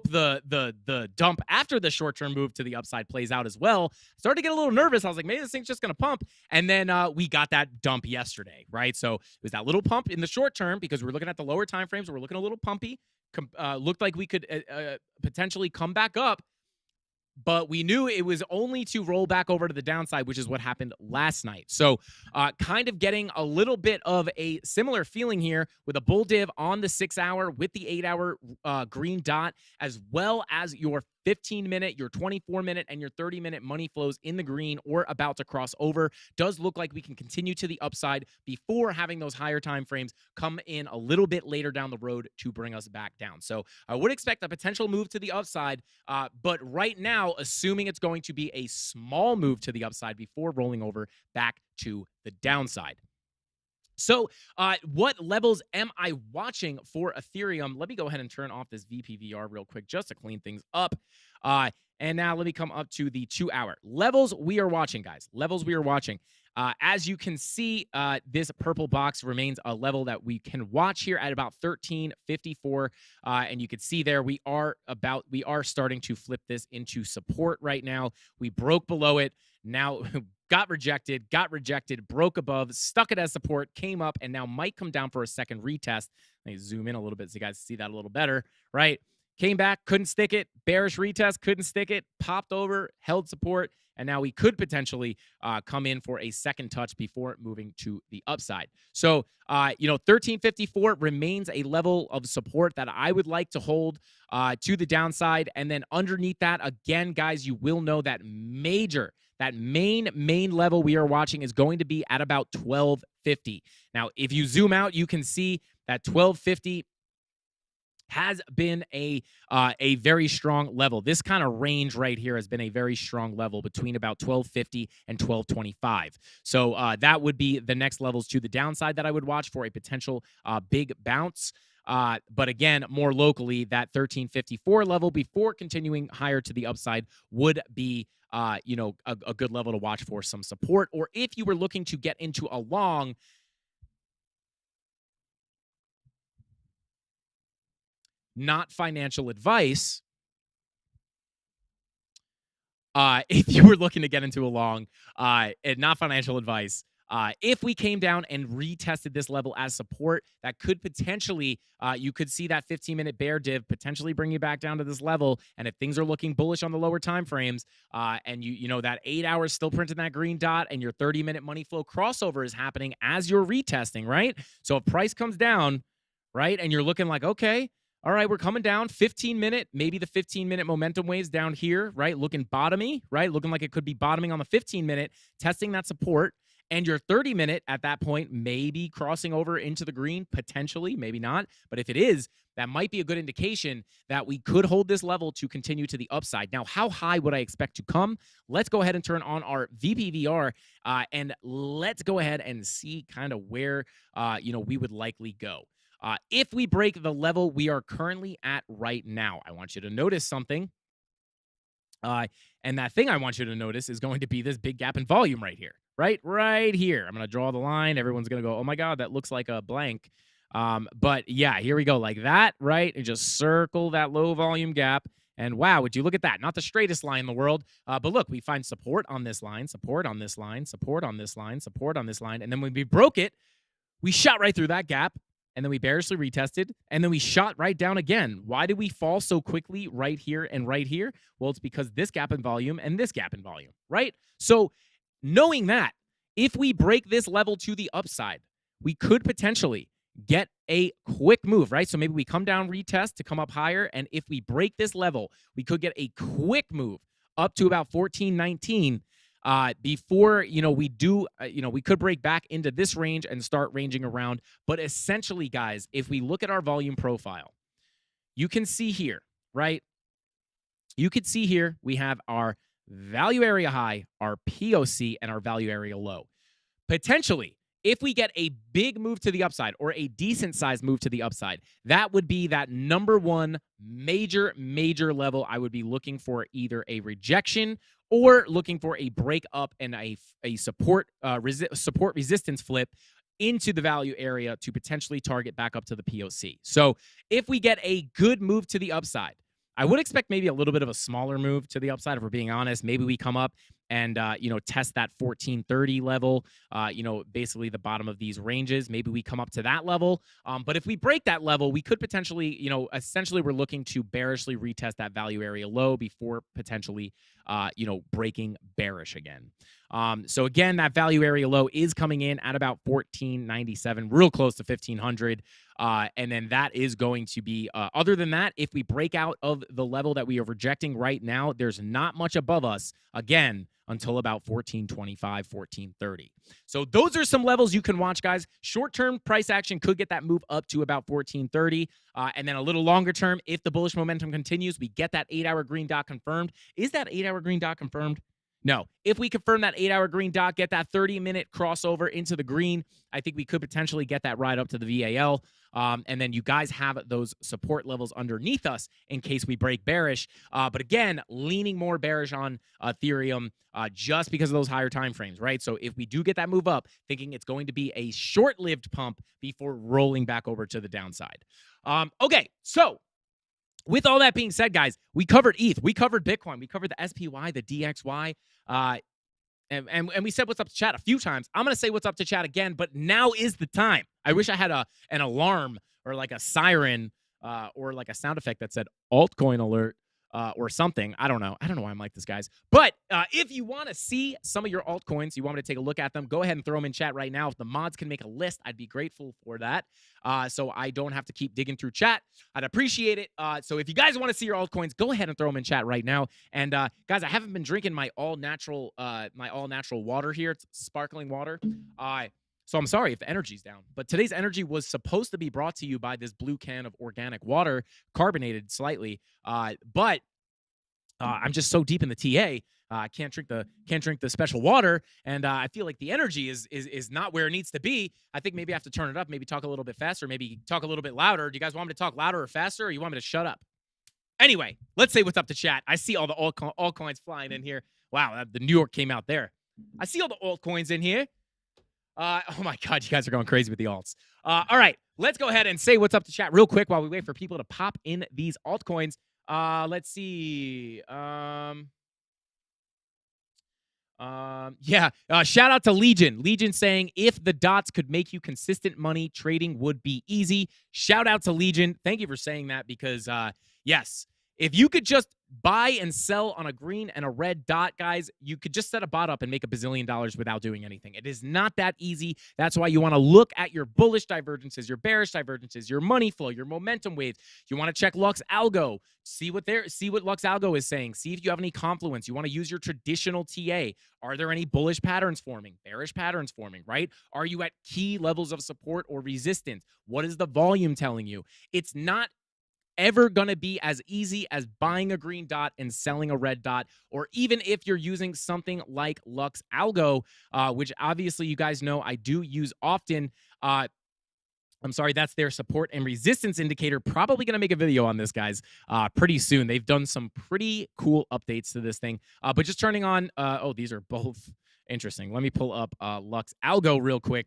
S2: the dump after the short-term move to the upside plays out as well. Started to get a little nervous. I was like, maybe this thing's just going to pump. And then we got that dump yesterday, right? So it was that little pump in the short term because we're looking at the lower time frames. We're looking a little pumpy. Looked like we could potentially come back up. But we knew it was only to roll back over to the downside, which is what happened last night. So kind of getting a little bit of a similar feeling here with a bull div on the 6 hour with the 8 hour green dot, as well as your 15-minute, your 24-minute, and your 30-minute money flows in the green or about to cross over. Does look like we can continue to the upside before having those higher time frames come in a little bit later down the road to bring us back down. So I would expect a potential move to the upside, but right now, assuming it's going to be a small move to the upside before rolling over back to the downside. So what levels am I watching for Ethereum? Let me go ahead and turn off this VPVR real quick just to clean things up. And now let me come up to the 2 hour. Levels we are watching, guys. Levels we are watching. As you can see, this purple box remains a level that we can watch here at about 1354. And you can see there we are starting to flip this into support right now. We broke below it. Now got rejected, broke above, stuck it as support, came up, and now might come down for a second retest. Let me zoom in a little bit so you guys see that a little better, right? Came back, couldn't stick it, bearish retest, couldn't stick it, popped over, held support, and now we could potentially come in for a second touch before moving to the upside. So, 1354 remains a level of support that I would like to hold to the downside. And then underneath that, again, guys, you will know that main level we are watching is going to be at about 1250. Now, if you zoom out, you can see that 1250 has been a very strong level. This kind of range right here has been a very strong level between about 1250 and 1225. So that would be the next levels to the downside that I would watch for a potential big bounce. But again, more locally, that 1354 level before continuing higher to the upside would be a good level to watch for some support. Or if you were looking to get into a long, not financial advice, if you were looking to get into a long, and not financial advice, if we came down and retested this level as support, that could potentially, you could see that 15-minute bear div potentially bring you back down to this level. And if things are looking bullish on the lower time frames, and you know that 8 hours still printing that green dot, and your 30-minute money flow crossover is happening as you're retesting, right? So if price comes down, right, and you're looking like, okay, all right, we're coming down 15-minute, maybe the 15-minute momentum waves down here, right? Looking bottomy, right? Looking like it could be bottoming on the 15-minute, testing that support. And your 30-minute at that point maybe crossing over into the green, potentially, maybe not. But if it is, that might be a good indication that we could hold this level to continue to the upside. Now, how high would I expect to come? Let's go ahead and turn on our VPVR, and let's go ahead and see kind of where, we would likely go. If we break the level we are currently at right now, I want you to notice something. And that thing I want you to notice is going to be this big gap in volume right here, right here. I'm going to draw the line. Everyone's going to go, oh my God, that looks like a blank. But yeah, here we go, like that, right? And just circle that low volume gap. And wow, would you look at that? Not the straightest line in the world. But look, we find support on this line, support on this line, support on this line, support on this line. And then when we broke it, we shot right through that gap. And then we bearishly retested, and then we shot right down again. Why did we fall so quickly right here and right here? Well, it's because this gap in volume and this gap in volume, right? So knowing that, if we break this level to the upside, we could potentially get a quick move, right? So maybe we come down, retest to come up higher, and if we break this level, we could get a quick move up to about 1419. Before, we do, we could break back into this range and start ranging around. But essentially, guys, if we look at our volume profile, you can see here, right? You could see here we have our value area high, our POC, and our value area low. potentially, if we get a big move to the upside or a decent sized move to the upside, that would be that number one major level. I would be looking for either a rejection or looking for a break up and a support support resistance flip into the value area to potentially target back up to the POC. So if we get a good move to the upside, I would expect maybe a little bit of a smaller move to the upside, if we're being honest. Maybe we come up and, test that 1430 level, basically the bottom of these ranges. Maybe we come up to that level. But if we break that level, we could potentially, essentially we're looking to bearishly retest that value area low before potentially, breaking bearish again. So again, that value area low is coming in at about 1497, real close to 1500. And then that is going to be, other than that, if we break out of the level that we are rejecting right now, there's not much above us, again, until about 1425, 1430. So those are some levels you can watch, guys. Short-term price action could get that move up to about 1430. And then a little longer term, if the bullish momentum continues, we get that 8-hour green dot confirmed. Is that 8-hour green dot confirmed? No. If we confirm that 8-hour green dot, get that 30-minute crossover into the green, I think we could potentially get that ride up to the VAL. And then you guys have those support levels underneath us in case we break bearish. But again, leaning more bearish on Ethereum just because of those higher time frames, right? So if we do get that move up, thinking it's going to be a short-lived pump before rolling back over to the downside. Okay, so with all that being said, guys, we covered ETH, we covered Bitcoin, we covered the SPY, the DXY, and we said what's up to chat a few times. I'm going to say what's up to chat again, but now is the time. I wish I had an alarm or like a siren or like a sound effect that said altcoin alert or something. I don't know. I don't know why I'm like this, guys. But if you want to see some of your altcoins, you want me to take a look at them, go ahead and throw them in chat right now. If the mods can make a list, I'd be grateful for that. So I don't have to keep digging through chat. I'd appreciate it. So if you guys want to see your altcoins, go ahead and throw them in chat right now. And guys, I haven't been drinking my all natural water here. It's sparkling water. So I'm sorry if the energy's down, but today's energy was supposed to be brought to you by this blue can of organic water, carbonated slightly. But I'm just so deep in the TA, I can't drink the special water, and I feel like the energy is not where it needs to be. I think maybe I have to turn it up, maybe talk a little bit faster, maybe talk a little bit louder. Do you guys want me to talk louder or faster, or you want me to shut up? Anyway, let's say what's up to chat. I see all the altcoins flying in here. Wow, the New York came out there. I see all the altcoins in here. Oh my God, you guys are going crazy with the alts. All right, let's go ahead and say what's up to chat real quick while we wait for people to pop in these altcoins. Let's see. Shout out to Legion. Legion saying, if the dots could make you consistent money, trading would be easy. Shout out to Legion. Thank you for saying that because, yes, if you could just buy and sell on a green and a red dot, guys, you could just set a bot up and make $1 billion without doing anything. It is not that easy. That's why you want to look at your bullish divergences, your bearish divergences, your money flow, your momentum waves. You want to check Lux Algo. See what Lux Algo is saying. See if you have any confluence. You want to use your traditional TA. Are there any bullish patterns forming, bearish patterns forming, right? Are you at key levels of support or resistance? What is the volume telling you? It's not ever going to be as easy as buying a green dot and selling a red dot, or even if you're using something like Lux Algo, which obviously you guys know I do use often. I'm sorry, that's their support and resistance indicator. Probably going to make a video on this, guys, pretty soon. They've done some pretty cool updates to this thing. But just turning on, these are both interesting. Let me pull up Lux Algo real quick.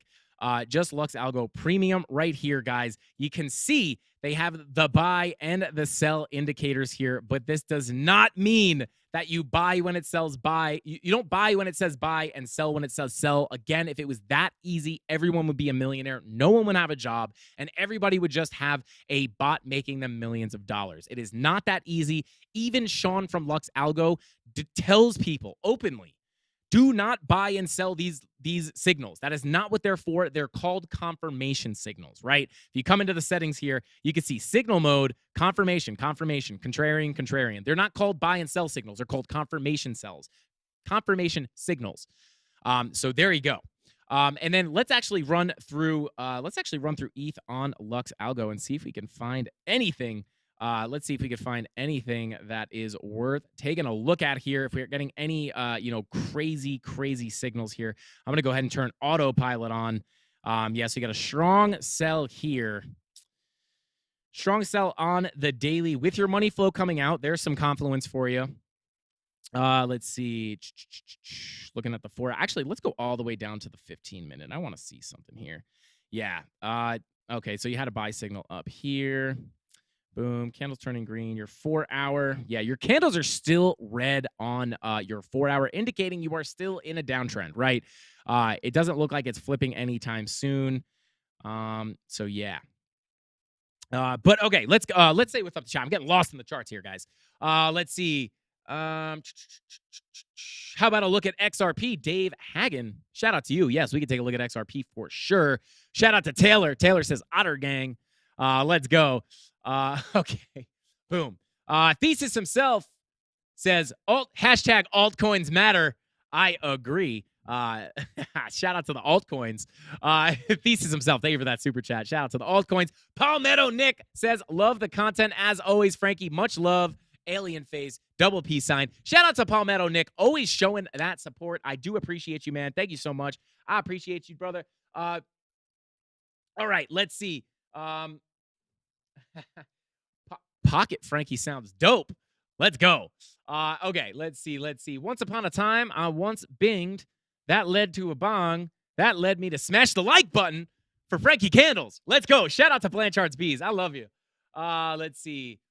S2: Just Lux Algo Premium right here, guys. You can see they have the buy and the sell indicators here, but this does not mean that you buy when it sells buy. You don't buy when it says buy and sell when it says sell. Again, if it was that easy, everyone would be a millionaire. No one would have a job, and everybody would just have a bot making them millions of dollars. It is not that easy. Even Sean from Lux Algo tells people openly, do not buy and sell these signals. That is not what they're for. They're called confirmation signals, right? If you come into the settings here, you can see signal mode, confirmation, contrarian, contrarian. They're not called buy and sell signals. They're called confirmation signals. So there you go. And then let's actually run through ETH on Lux Algo and see if we can find anything Let's see if we could find anything that is worth taking a look at here. If we're getting any, crazy signals here, I'm going to go ahead and turn autopilot on. So you got a strong sell here. Strong sell on the daily with your money flow coming out. There's some confluence for you. Let's see. Looking at the 4. Actually, let's go all the way down to the 15-minute. I want to see something here. Yeah. Okay, so you had a buy signal up here. Boom. Candles turning green. Your 4-hour. Yeah, your candles are still red on your 4-hour, indicating you are still in a downtrend, right? It doesn't look like it's flipping anytime soon. So yeah. But okay, let's say what's up the chat. I'm getting lost in the charts here, guys. Let's see. How about a look at XRP? Dave Hagen, shout out to you. Yes, we can take a look at XRP for sure. Shout out to Taylor. Taylor says Otter Gang. Let's go. Okay, boom. Thesis himself says hashtag altcoins matter. I agree. Shout out to the altcoins. Thesis himself, thank you for that super chat. Shout out to the altcoins. Palmetto Nick says, love the content as always, Frankie. Much love. Alien face, double P sign. Shout out to Palmetto Nick, always showing that support. I do appreciate you, man. Thank you so much. I appreciate you, brother. All right, let's see. Pocket Frankie sounds dope. Let's go. Okay, let's see. Once upon a time, I once binged. That led to a bong. That led me to smash the like button for Frankie Candles. Let's go. Shout out to Blanchard's Bees. I love you. Let's see.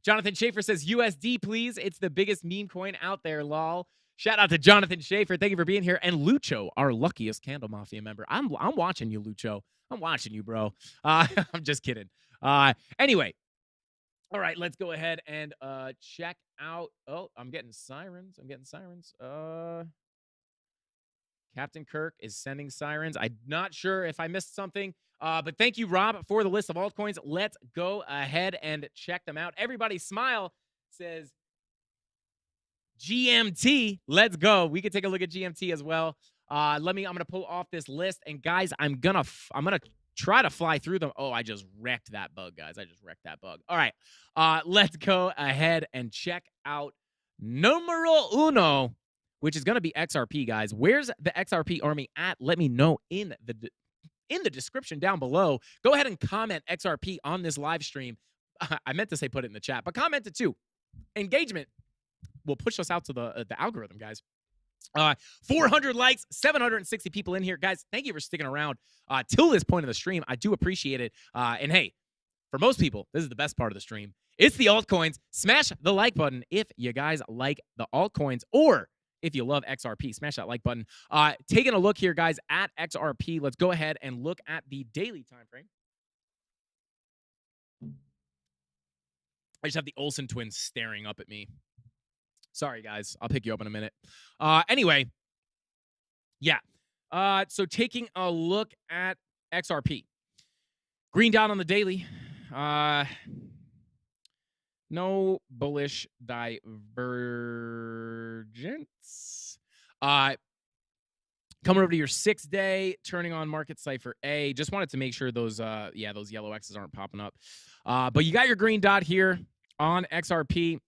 S2: Jonathan Schaefer says USD, please. It's the biggest meme coin out there, lol. Shout out to Jonathan Schaefer. Thank you for being here. And Lucho, our luckiest CandleMafia member. I'm watching you, Lucho. I'm watching you, bro. I'm just kidding. Anyway. All right, let's go ahead and check out. Oh, I'm getting sirens. Captain Kirk is sending sirens. I'm not sure if I missed something, but thank you, Rob, for the list of altcoins. Let's go ahead and check them out. Everybody smile says GMT. Let's go. We could take a look at GMT as well. I'm going to pull off this list, and guys, I'm going to try to fly through them. Oh, I just wrecked that bug, guys. All right. Let's go ahead and check out numero uno, which is going to be XRP, guys. Where's the XRP army at? Let me know in the description down below. Go ahead and comment XRP on this live stream. I meant to say put it in the chat, but comment it too. Engagement will push us out to the algorithm, guys. 400 likes, 760 people in here. Guys, thank you for sticking around till this point of the stream. I do appreciate it. And hey, for most people, this is the best part of the stream. It's the altcoins. Smash the like button if you guys like the altcoins, or if you love XRP, smash that like button. Taking a look here, guys, at XRP. Let's go ahead and look at the daily time frame. I just have the Olsen twins staring up at me. Sorry, guys. I'll pick you up in a minute. Anyway, yeah. So taking a look at XRP. Green dot on the daily. No bullish divergence. Coming over to your 6-day, turning on market cipher A. Just wanted to make sure those yellow X's aren't popping up. But you got your green dot here on XRP.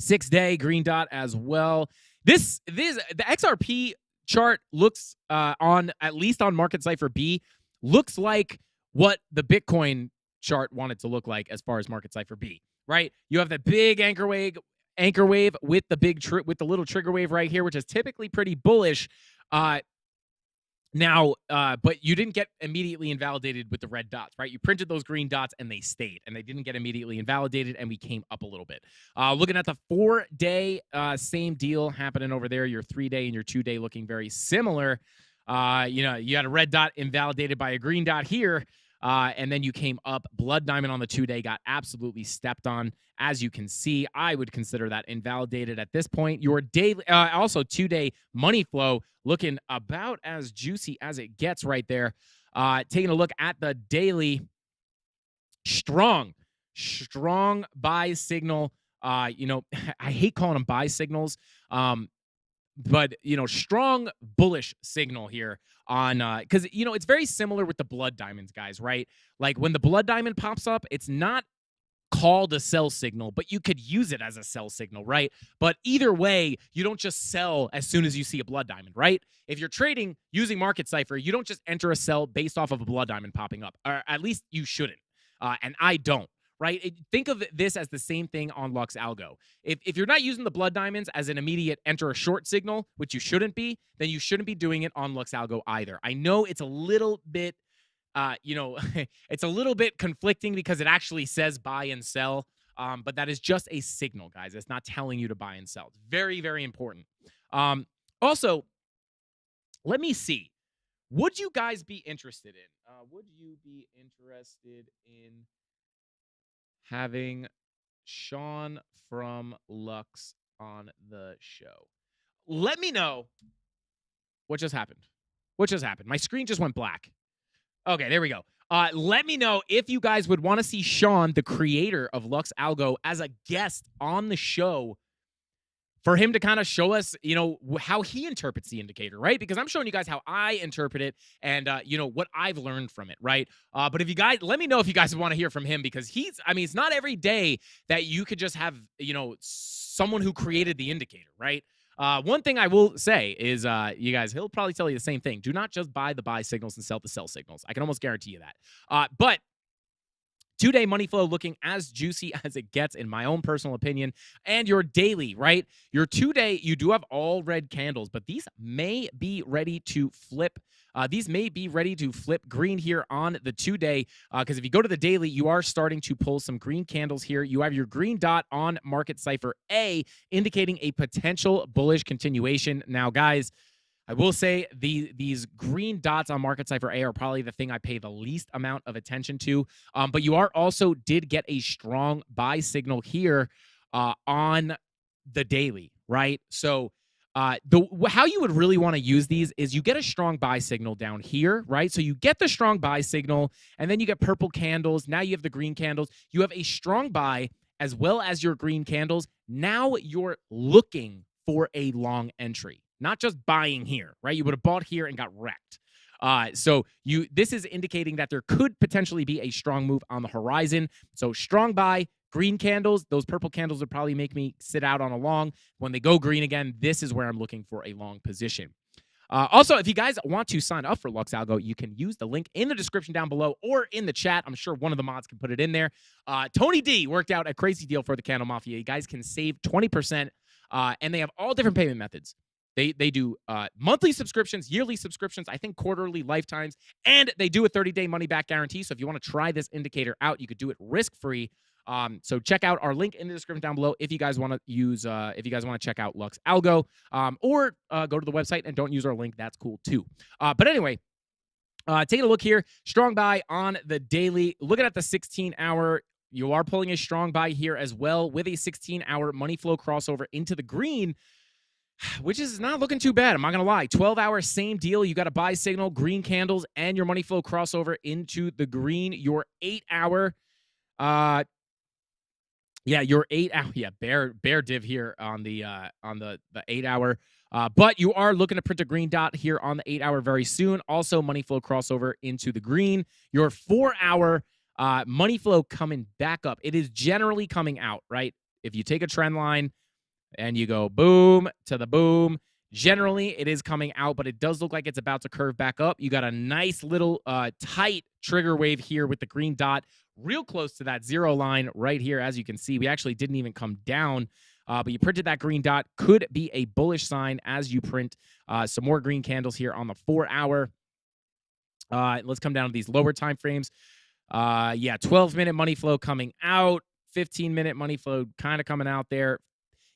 S2: 6-day green dot as well. The XRP chart looks at least on market cipher B, looks like what the Bitcoin chart wanted to look like as far as market cipher B, right? You have the big anchor wave with the with the little trigger wave right here, which is typically pretty bullish. But you didn't get immediately invalidated with the red dots, right? You printed those green dots and they stayed, and they didn't get immediately invalidated, and we came up a little bit. Looking at the 4-day, same deal happening over there. Your 3-day and your 2-day looking very similar. You had a red dot invalidated by a green dot here, and then you came up. Blood diamond on the 2-day got absolutely stepped on. As you can see, I would consider that invalidated at this point. Your daily, also 2-day money flow looking about as juicy as it gets right there. Taking a look at the daily, strong buy signal. I hate calling them buy signals. strong bullish signal here on because it's very similar with the blood diamonds, guys, right? Like when the blood diamond pops up, it's not called a sell signal, but you could use it as a sell signal, right? But either way, you don't just sell as soon as you see a blood diamond, right? If you're trading using Market Cipher, you don't just enter a sell based off of a blood diamond popping up, or at least you shouldn't. And I don't, right? Think of this as the same thing on Lux Algo. If you're not using the blood diamonds as an immediate enter a short signal, which you shouldn't be, then you shouldn't be doing it on Lux Algo either. I know it's a little bit it's a little bit conflicting because it actually says buy and sell, but that is just a signal, guys. It's not telling you to buy and sell. It's very, very important. Also, let me see. Would you guys be interested in having Sean from Lux on the show? Let me know what just happened. My screen just went black. Okay, there we go. Let me know if you guys would want to see Sean, the creator of Lux Algo, as a guest on the show for him to kind of show us, how he interprets the indicator, right? Because I'm showing you guys how I interpret it and, what I've learned from it, right? But if you guys, let me know if you guys want to hear from him because it's not every day that you could just have, someone who created the indicator, right? One thing I will say is, you guys, he'll probably tell you the same thing. Do not just buy the buy signals and sell the sell signals. I can almost guarantee you that. But 2-day money flow looking as juicy as it gets, in my own personal opinion. And your daily, right? Your 2-day, you do have all red candles, but these may be ready to flip. These may be ready to flip green here on the 2-day, because if you go to the daily, you are starting to pull some green candles here. You have your green dot on Market Cipher A, indicating a potential bullish continuation. Now, guys, I will say these green dots on Market Cipher A are probably the thing I pay the least amount of attention to. But you did get a strong buy signal here on the daily, right? So how you would really want to use these is you get a strong buy signal down here, right? So you get the strong buy signal, and then you get purple candles. Now you have the green candles. You have a strong buy as well as your green candles. Now you're looking for a long entry. Not just buying here, right? You would have bought here and got wrecked. So this is indicating that there could potentially be a strong move on the horizon. So strong buy, green candles. Those purple candles would probably make me sit out on a long. When they go green again, this is where I'm looking for a long position. Also, if you guys want to sign up for Lux Algo, you can use the link in the description down below or in the chat. I'm sure one of the mods can put it in there. Tony D worked out a crazy deal for the CandleMafia. You guys can save 20%, and they have all different payment methods. They do monthly subscriptions, yearly subscriptions, I think quarterly, lifetimes, and they do a 30-day money-back guarantee. So if you want to try this indicator out, you could do it risk-free. So check out our link in the description down below if you guys want to check out Lux Algo, or go to the website and don't use our link. That's cool too. But anyway, taking a look here, strong buy on the daily. Looking at the 16-hour. You are pulling a strong buy here as well with a 16-hour money flow crossover into the green, which is not looking too bad. I'm not going to lie. 12-hour, same deal. You got a buy signal, green candles, and your money flow crossover into the green. Your 8-hour, your 8-hour, bear div here on the 8-hour. But you are looking to print a green dot here on the 8-hour very soon. Also, money flow crossover into the green. Your 4-hour money flow coming back up. It is generally coming out, right? If you take a trend line and you go boom to the boom, generally it is coming out, but it does look like it's about to curve back up. You got a nice little tight trigger wave here with the green dot real close to that 0 line right here. As you can see, we actually didn't even come down, but you printed that green dot. Could be a bullish sign as you print some more green candles here on the 4-hour. Let's come down to these lower time frames. 12-minute money flow coming out, 15-minute money flow kind of coming out there.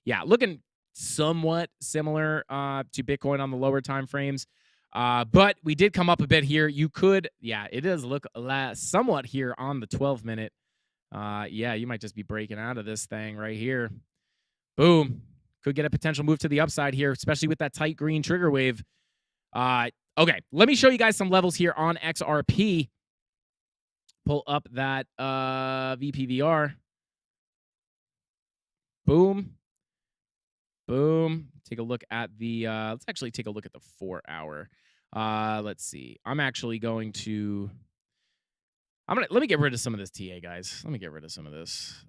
S2: Yeah, looking somewhat similar to Bitcoin on the lower time frames. But we did come up a bit here. It does look somewhat here on the 12-minute. You might just be breaking out of this thing right here. Boom. Could get a potential move to the upside here, especially with that tight green trigger wave. Okay, let me show you guys some levels here on XRP. Pull up that VPVR. Boom. Boom. Take a look at the let's actually take a look at the 4-hour. Let's see. I'm actually going to let me get rid of some of this TA, guys. Let me get rid of some of this.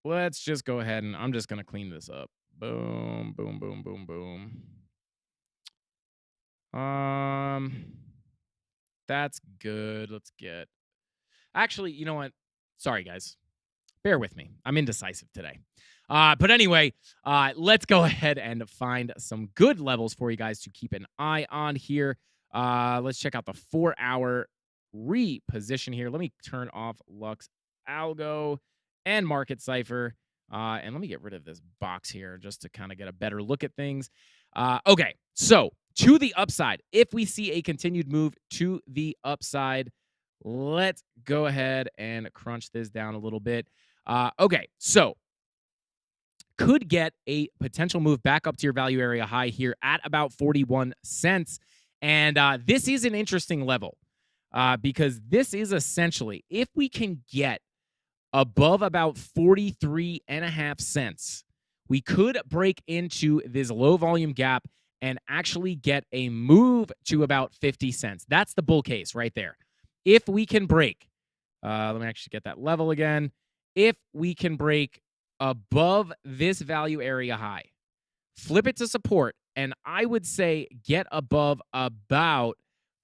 S2: Let's just go ahead and I'm just going to clean this up. Boom, boom, boom, boom, boom. That's good. Let's get. Actually, you know what? Sorry, guys. Bear with me. I'm indecisive today. But anyway, let's go ahead and find some good levels for you guys to keep an eye on here. Let's check out the 4-hour reposition here. Let me turn off Lux Algo and Market Cipher. And let me get rid of this box here just to kind of get a better look at things. Okay, so to the upside, if we see a continued move to the upside, let's go ahead and crunch this down a little bit. Okay, so could get a potential move back up to your value area high here at about 41 cents. And this is an interesting level because this is essentially, if we can get above about 43.5 cents, we could break into this low volume gap and actually get a move to about 50 cents. That's the bull case right there. If we can break, let me actually get that level again. If we can break above this value area high, flip it to support, and I would say get above about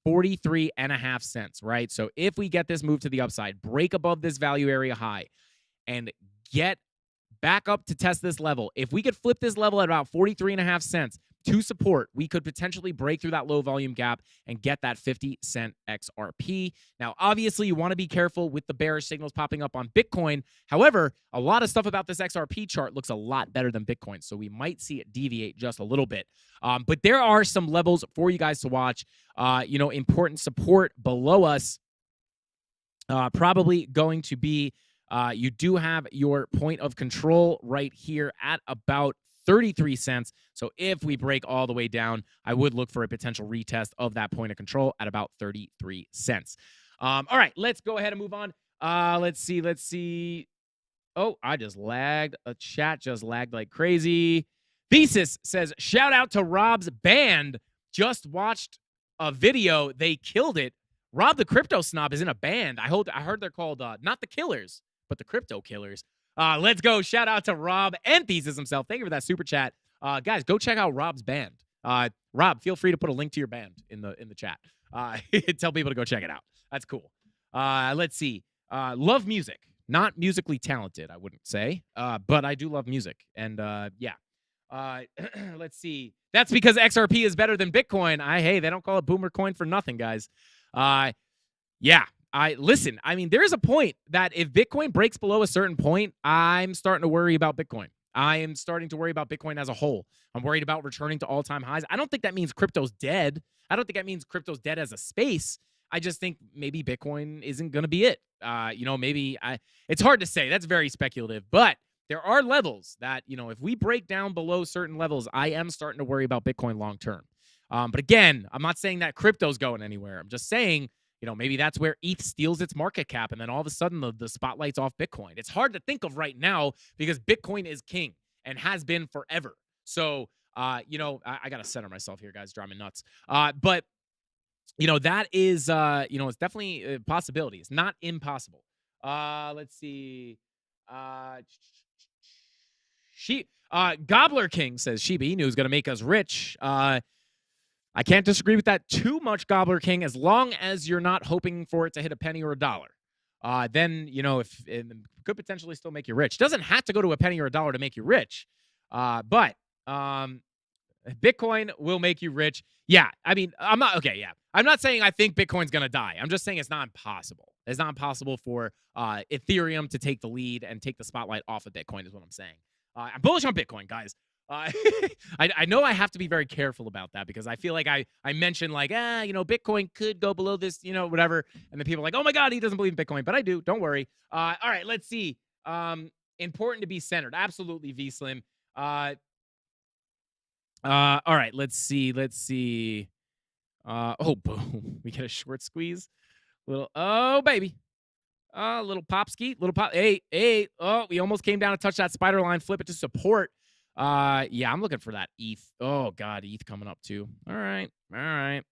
S2: 43.5 cents, right? So if we get this move to the upside, break above this value area high, and get back up to test this level, if we could flip this level at about 43.5 cents to support, we could potentially break through that low volume gap and get that 50-cent XRP. Now, obviously, you want to be careful with the bearish signals popping up on Bitcoin. However, a lot of stuff about this XRP chart looks a lot better than Bitcoin, so we might see it deviate just a little bit. But there are some levels for you guys to watch. Important support below us, probably going to be, you do have your point of control right here at about 33 cents. So if we break all the way down, I would look for a potential retest of that point of control at about 33 cents. All right, let's go ahead and move on. Let's see. Oh, I just lagged. A chat just lagged like crazy. Thesis says, shout out to Rob's band. Just watched a video. They killed it. Rob the Crypto Snob is in a band. I heard they're called not the Killers, but the Crypto Killers. Let's go. Shout out to Rob and Thesis himself. Thank you for that super chat. Guys, go check out Rob's band. Rob, feel free to put a link to your band in the chat. Tell people to go check it out. That's cool. Let's see. Love music. Not musically talented, I wouldn't say. But I do love music. And yeah. Let's see. That's because XRP is better than Bitcoin. Hey, they don't call it Boomer Coin for nothing, guys. Yeah. Listen, I mean, there's a point that if Bitcoin breaks below a certain point, I'm starting to worry about Bitcoin. I am starting to worry about Bitcoin as a whole. I'm worried about returning to all-time highs. I don't think that means crypto's dead. I don't think that means crypto's dead as a space. I just think maybe Bitcoin isn't going to be it. It's hard to say. That's very speculative. But there are levels that, if we break down below certain levels, I am starting to worry about Bitcoin long-term. But again, I'm not saying that crypto's going anywhere. I'm just saying, maybe that's where ETH steals its market cap, and then all of a sudden the spotlight's off Bitcoin. It's hard to think of right now because Bitcoin is king and has been forever. So, I got to center myself here, guys. Drive me nuts. But, that is, it's definitely a possibility. It's not impossible. Let's see. Gobbler King says Shiba Inu is going to make us rich. I can't disagree with that too much, Gobbler King, as long as you're not hoping for it to hit a penny or a dollar. Then, if it could potentially still make you rich. Doesn't have to go to a penny or a dollar to make you rich. But Bitcoin will make you rich. Yeah, I mean, I'm not saying I think Bitcoin's going to die. I'm just saying it's not impossible. It's not impossible for Ethereum to take the lead and take the spotlight off of Bitcoin is what I'm saying. I'm bullish on Bitcoin, guys. I know I have to be very careful about that because I feel like I mentioned Bitcoin could go below this, whatever. And then people are like, oh my God, he doesn't believe in Bitcoin, but I do. Don't worry. All right, let's see. Important to be centered. Absolutely, V-Slim. All right, let's see. Oh, boom. We get a short squeeze. Oh, baby. Little pop ski, little pop. Hey. Oh, we almost came down to touch that spider line, flip it to support. Yeah, I'm looking for that ETH. Oh, God, ETH coming up too. All right. Not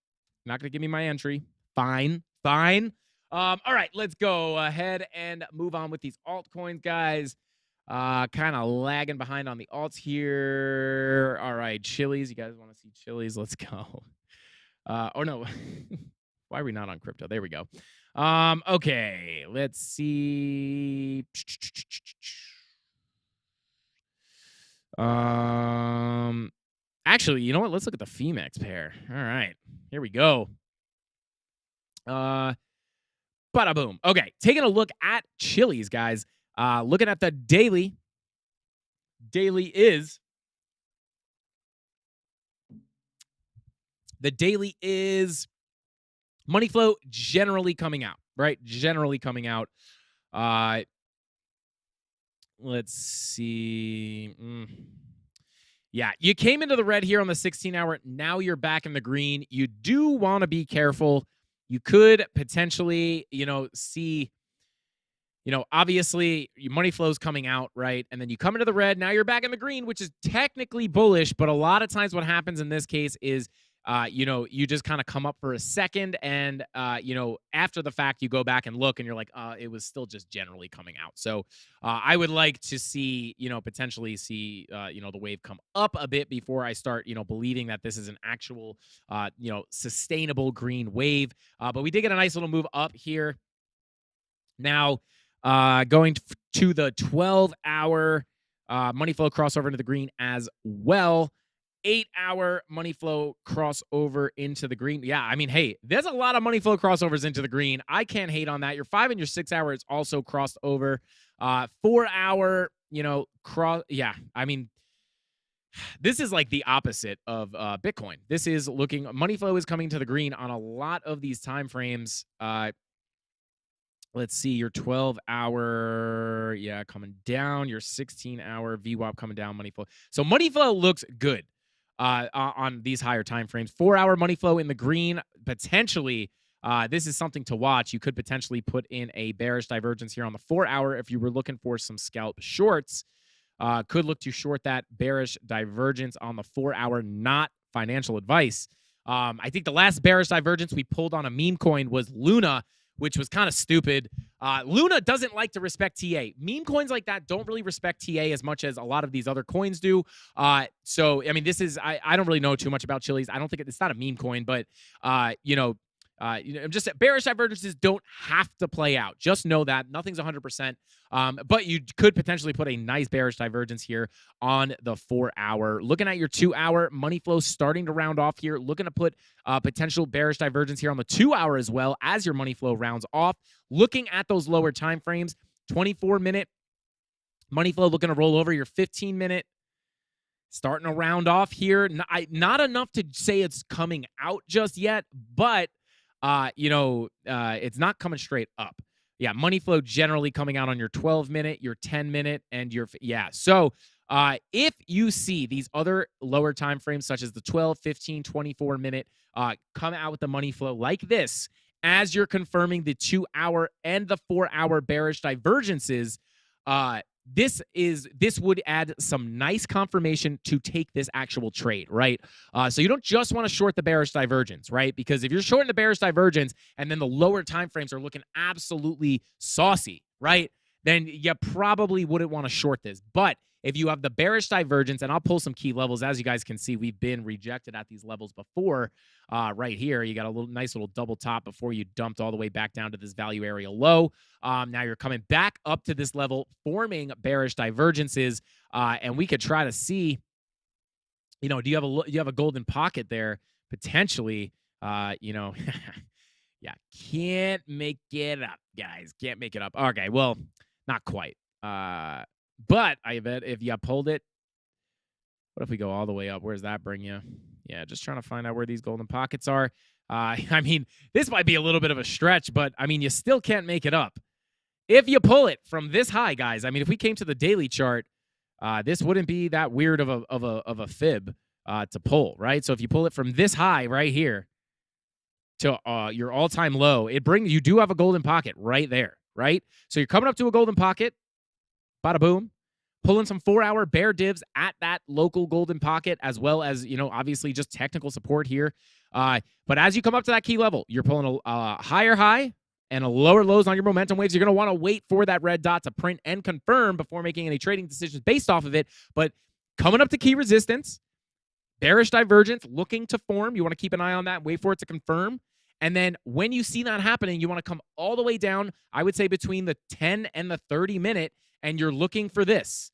S2: going to give me my entry. Fine. All right, let's go ahead and move on with these altcoins, guys. Kind of lagging behind on the alts here. All right, Chili's. You guys want to see Chili's? Let's go. Oh, no. Why are we not on crypto? There we go. Okay, let's see. Actually, you know what? Let's look at the Femex pair. All right, here we go. Bada boom. Okay, taking a look at Chili's, guys. Looking at the daily. The daily is money flow generally coming out, right? Generally coming out. Let's see. Yeah, you came into the red here on the 16-hour. Now you're back in the green. You do want to be careful. You could potentially, see, obviously your money flow's coming out, right? And then you come into the red. Now you're back in the green, which is technically bullish. But a lot of times what happens in this case is, you just kind of come up for a second and, after the fact, you go back and look and you're like, it was still just generally coming out. So I would like to see, potentially see, the wave come up a bit before I start, believing that this is an actual, sustainable green wave. But we did get a nice little move up here. Now, going to the 12-hour money flow crossover into the green as well. 8-hour money flow crossover into the green. Yeah, I mean, hey, there's a lot of money flow crossovers into the green. I can't hate on that. Your 5 and your 6 hour is also crossed over. 4-hour, cross. Yeah, I mean, this is like the opposite of Bitcoin. This is looking, money flow is coming to the green on a lot of these time frames. Let's see, your 12-hour, yeah, coming down. Your 16-hour VWAP coming down, money flow. So money flow looks good on these higher time frames. 4-hour money flow in the green, potentially. This is something to watch. You could potentially put in a bearish divergence here on the 4-hour if you were looking for some scalp shorts. Could look to short that bearish divergence on the 4-hour, not financial advice. I think the last bearish divergence we pulled on a meme coin was Luna, which was kind of stupid. Luna doesn't like to respect TA. Meme coins like that don't really respect TA as much as a lot of these other coins do. So, I mean, this is, I don't really know too much about Chili's. I don't think it's not a meme coin, but, just bearish divergences don't have to play out. Just know that nothing's 100%. But you could potentially put a nice bearish divergence here on the 4-hour. Looking at your 2-hour money flow starting to round off here. Looking to put potential bearish divergence here on the 2-hour as well as your money flow rounds off. Looking at those lower time frames, 24-minute money flow looking to roll over. Your 15-minute starting to round off here. Not enough to say it's coming out just yet, but it's not coming straight up. Yeah, money flow generally coming out on your 12-minute, your 10-minute, and your, yeah. So if you see these other lower time frames, such as the 12, 15, 24-minute, come out with the money flow like this, as you're confirming the 2-hour and the 4-hour bearish divergences, this would add some nice confirmation to take this actual trade, right? So you don't just want to short the bearish divergence, right? Because if you're shorting the bearish divergence and then the lower time frames are looking absolutely saucy, right? Then you probably wouldn't want to short this. But if you have the bearish divergence, and I'll pull some key levels, as you guys can see, we've been rejected at these levels before. Right here, you got a nice little double top before you dumped all the way back down to this value area low. Now you're coming back up to this level, forming bearish divergences, and we could try to see, do you have a golden pocket there potentially? Yeah, can't make it up, guys. Can't make it up. Okay, well, not quite. But I bet if you pulled it, what if we go all the way up? Where does that bring you? Yeah, just trying to find out where these golden pockets are. I mean, this might be a little bit of a stretch, but I mean, you still can't make it up. If you pull it from this high, guys, I mean, if we came to the daily chart, this wouldn't be that weird of a fib to pull, right? So if you pull it from this high right here to your all-time low, you do have a golden pocket right there. right? So you're coming up to a golden pocket, bada boom, pulling some 4-hour bear divs at that local golden pocket, as well as, obviously just technical support here. But as you come up to that key level, you're pulling a higher high and a lower lows on your momentum waves. You're going to want to wait for that red dot to print and confirm before making any trading decisions based off of it. But coming up to key resistance, bearish divergence looking to form. You want to keep an eye on that, wait for it to confirm. And then when you see that happening, you want to come all the way down, I would say between the 10 and the 30 minute, and you're looking for this.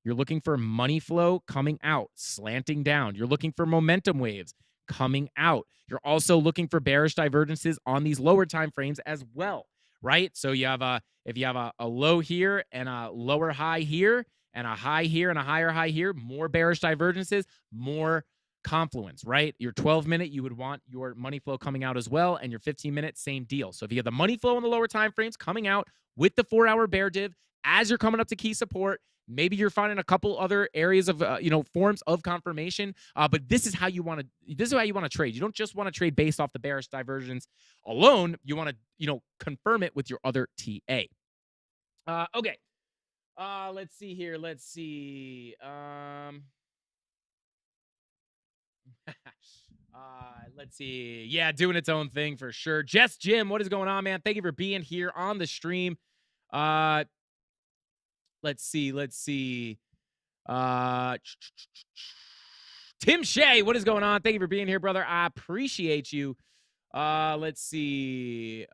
S2: You're looking for money flow coming out, slanting down. You're looking for momentum waves coming out. You're also looking for bearish divergences on these lower time frames as well, right? So you have if you have a low here and a lower high here and a high here and a higher high here, more bearish divergences, more confluence, right? Your 12-minute, you would want your money flow coming out as well, and your 15-minute, same deal. So if you have the money flow in the lower time frames coming out with the 4-hour bear div as you're coming up to key support, maybe you're finding a couple other areas of forms of confirmation, but this is how you want to trade. You don't just want to trade based off the bearish divergence alone. You want to confirm it with your other TA. Okay. Let's see here. Let's see. Let's see. Yeah, doing its own thing for sure. Jess Jim, what is going on, man? Thank you for being here on the stream. Let's see. Tim Shea, what is going on? Thank you for being here, brother. I appreciate you. Let's see.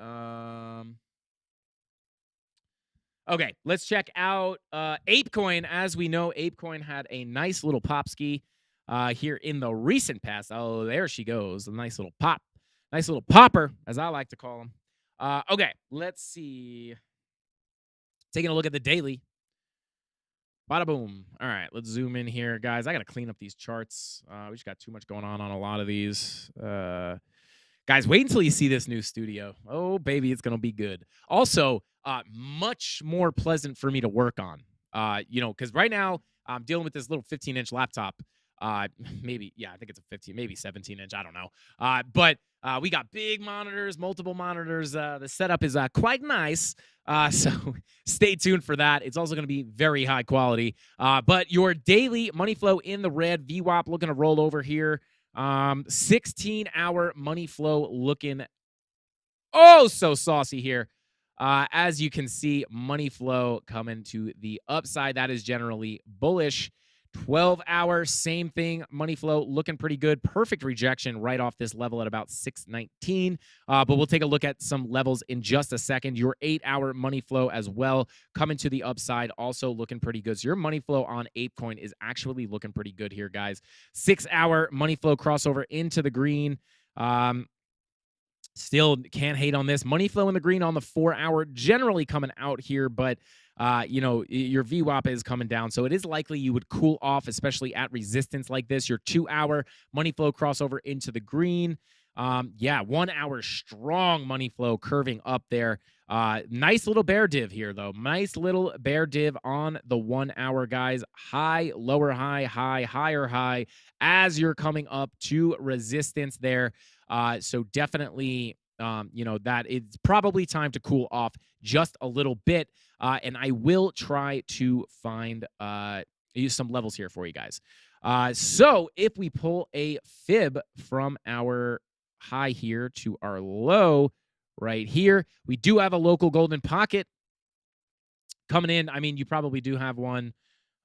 S2: Okay, let's check out ApeCoin. As we know, ApeCoin had a nice little pop ski here in the recent past. Oh, there she goes. A nice little pop. Nice little popper, as I like to call them. Okay, let's see. Taking a look at the daily. Bada boom. All right, let's zoom in here, guys. I got to clean up these charts. We just got too much going on a lot of these. Guys, wait until you see this new studio. Oh, baby, it's going to be good. Also, much more pleasant for me to work on. Because right now I'm dealing with this little 15-inch laptop. Maybe, yeah, I think it's a 15, maybe 17-inch. I don't know. But we got big monitors, multiple monitors. The setup is quite nice. So stay tuned for that. It's also going to be very high quality. But your daily money flow in the red, VWAP looking to roll over here. 16-hour money flow looking so saucy here. As you can see, money flow coming to the upside. That is generally bullish. 12-hour, same thing. Money flow looking pretty good. Perfect rejection right off this level at about 619. But we'll take a look at some levels in just a second. Your 8-hour money flow as well coming to the upside, also looking pretty good. So your money flow on ApeCoin is actually looking pretty good here, guys. 6-hour money flow crossover into the green. Still can't hate on this. Money flow in the green on the 4-hour, generally coming out here, but your VWAP is coming down, so it is likely you would cool off, especially at resistance like this. Your 2-hour money flow crossover into the green. 1 hour strong money flow curving up there. Nice little bear div here, though. Nice little bear div on the 1 hour, guys. High, lower high, high, higher high as you're coming up to resistance there. So definitely, that it's probably time to cool off just a little bit. And I will try to find use some levels here for you guys. So if we pull a fib from our high here to our low right here, we do have a local golden pocket coming in. I mean, you probably do have one.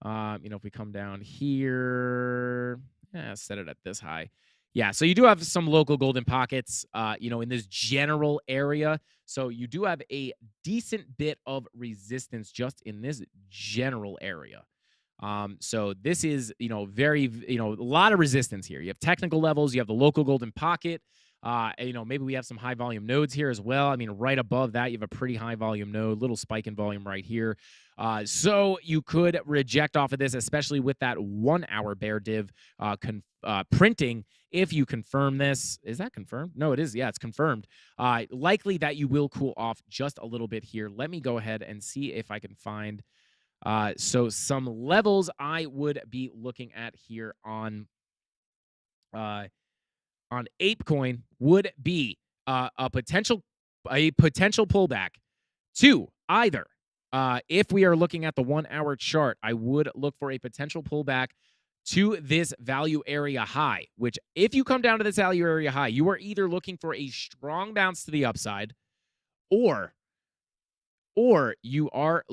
S2: If we come down here, set it at this high. Yeah, so you do have some local golden pockets, in this general area. So you do have a decent bit of resistance just in this general area. So this is, very, a lot of resistance here. You have technical levels. You have the local golden pocket. Maybe we have some high volume nodes here as well. I mean, right above that, you have a pretty high volume node, little spike in volume right here. So you could reject off of this, especially with that 1 hour bear div printing. If you confirm this, is that confirmed? No, it is. Yeah, it's confirmed. Likely that you will cool off just a little bit here. Let me go ahead and see if I can find so some levels I would be looking at here on ApeCoin would be a potential pullback to either if we are looking at the 1 hour chart, I would look for a potential pullback to this value area high, which if you come down to this value area high, you are either looking for a strong bounce to the upside or you are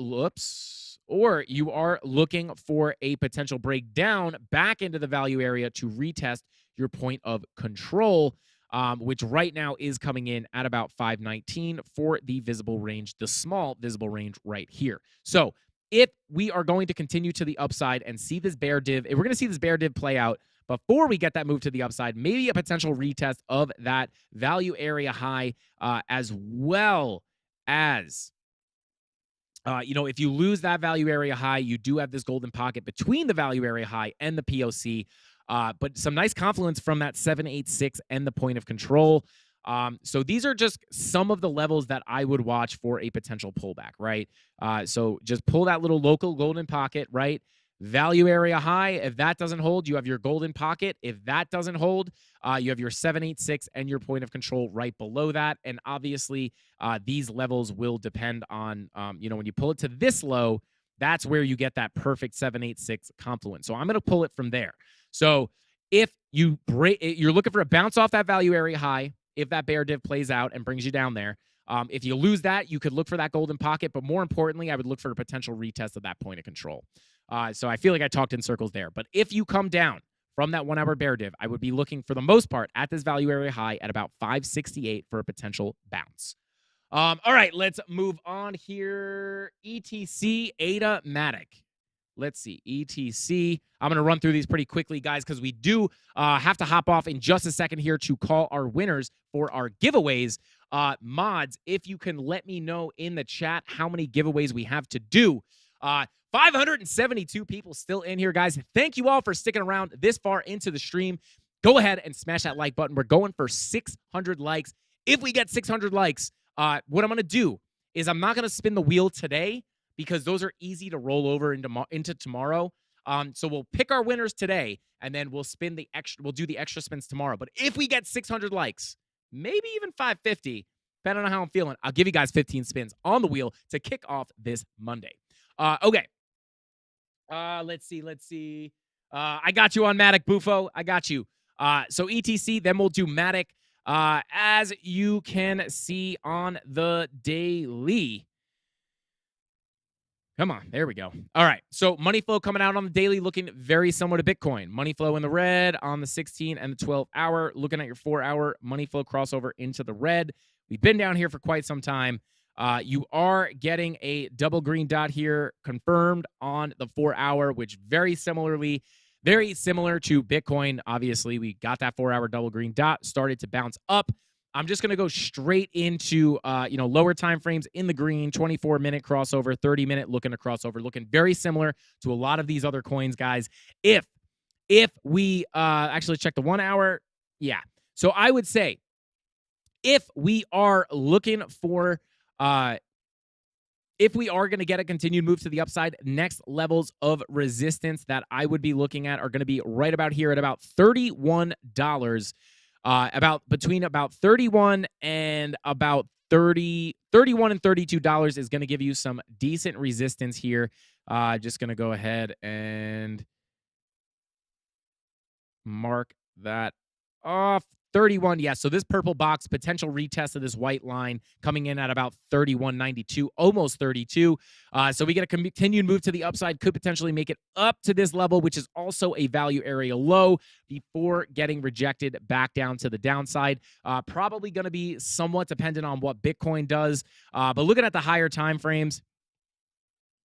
S2: looking for a potential breakdown back into the value area to retest your point of control, which right now is coming in at about 519 for the visible range, the small visible range right here. So if we are going to continue to the upside and see this bear div, if we're going to see this bear div play out before we get that move to the upside, maybe a potential retest of that value area high, as well as if you lose that value area high, you do have this golden pocket between the value area high and the POC. But some nice confluence from that 786 and the point of control. So these are just some of the levels that I would watch for a potential pullback, right? So just pull that little local golden pocket, right? Value area high. If that doesn't hold, you have your golden pocket. If that doesn't hold, you have your 786 and your point of control right below that. And obviously, these levels will depend on, when you pull it to this low, that's where you get that perfect 786 confluence. So I'm going to pull it from there. So if you're looking for a bounce off that value area high, if that bear div plays out and brings you down there, if you lose that, you could look for that golden pocket. But more importantly, I would look for a potential retest of that point of control. So I feel like I talked in circles there. But if you come down from that 1 hour bear div, I would be looking for the most part at this value area high at about 568 for a potential bounce. All right, let's move on here. ETC, ADA, Matic. Let's see, ETC. I'm going to run through these pretty quickly, guys, because we do have to hop off in just a second here to call our winners for our giveaways. Mods, if you can let me know in the chat how many giveaways we have to do. 572 people still in here, guys. Thank you all for sticking around this far into the stream. Go ahead and smash that like button. We're going for 600 likes. If we get 600 likes, what I'm going to do is I'm not going to spin the wheel today because those are easy to roll over into tomorrow. So we'll pick our winners today, and then we'll spin the extra. We'll do the extra spins tomorrow. But if we get 600 likes, maybe even 550, depending on how I'm feeling, I'll give you guys 15 spins on the wheel to kick off this Monday. Okay. Let's see. I got you on Matic, Bufo. I got you. So ETC, then we'll do Matic. As you can see on the daily. Come on, there we go. All right, so money flow coming out on the daily looking very similar to Bitcoin. Money flow in the red on the 16 and the 12 hour. Looking at your 4 hour money flow crossover into the red. We've been down here for quite some time. You are getting a double green dot here confirmed on the 4 hour, which very similar to Bitcoin. Obviously, we got that 4 hour double green dot, started to bounce up. I'm just going to go straight into, lower time frames in the green, 24-minute crossover, 30-minute looking to crossover, looking very similar to a lot of these other coins, guys. If we actually check the 1 hour, yeah. So I would say if we are looking for, if we are going to get a continued move to the upside, next levels of resistance that I would be looking at are going to be right about here at about $31. Between about 31 and about 31 and $32 is going to give you some decent resistance here. Just going to go ahead and mark that off. 31, yeah. So this purple box, potential retest of this white line coming in at about 31.92, almost 32. So we get a continued move to the upside, could potentially make it up to this level, which is also a value area low before getting rejected back down to the downside. Probably going to be somewhat dependent on what Bitcoin does. But looking at the higher time frames,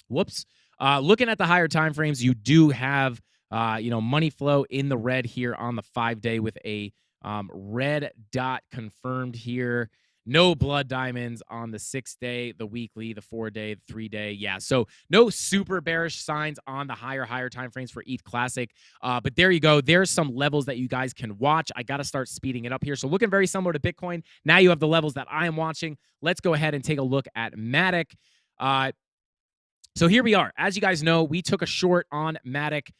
S2: looking at the higher time frames, you do have money flow in the red here on the 5-day with a red dot confirmed here. No blood diamonds on the 6-day, the weekly, the 4-day, the 3-day. Yeah, so no super bearish signs on the higher time frames for ETH Classic. But there you go. There's some levels that you guys can watch. I got to start speeding it up here. So looking very similar to Bitcoin. Now you have the levels that I am watching. Let's go ahead and take a look at Matic. So here we are. As you guys know, we took a short on Matic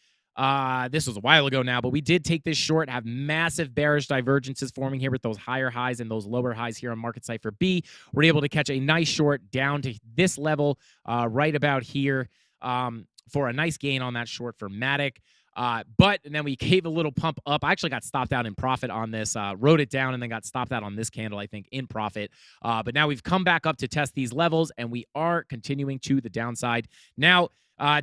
S2: This was a while ago now, but we did take this short, have massive bearish divergences forming here with those higher highs and those lower highs here on Market Cipher B. We're able to catch a nice short down to this level right about here for a nice gain on that short for Matic. But and then we gave a little pump up. I actually got stopped out in profit on this, wrote it down, and then got stopped out on this candle, I think, in profit. But now we've come back up to test these levels, and we are continuing to the downside. Now,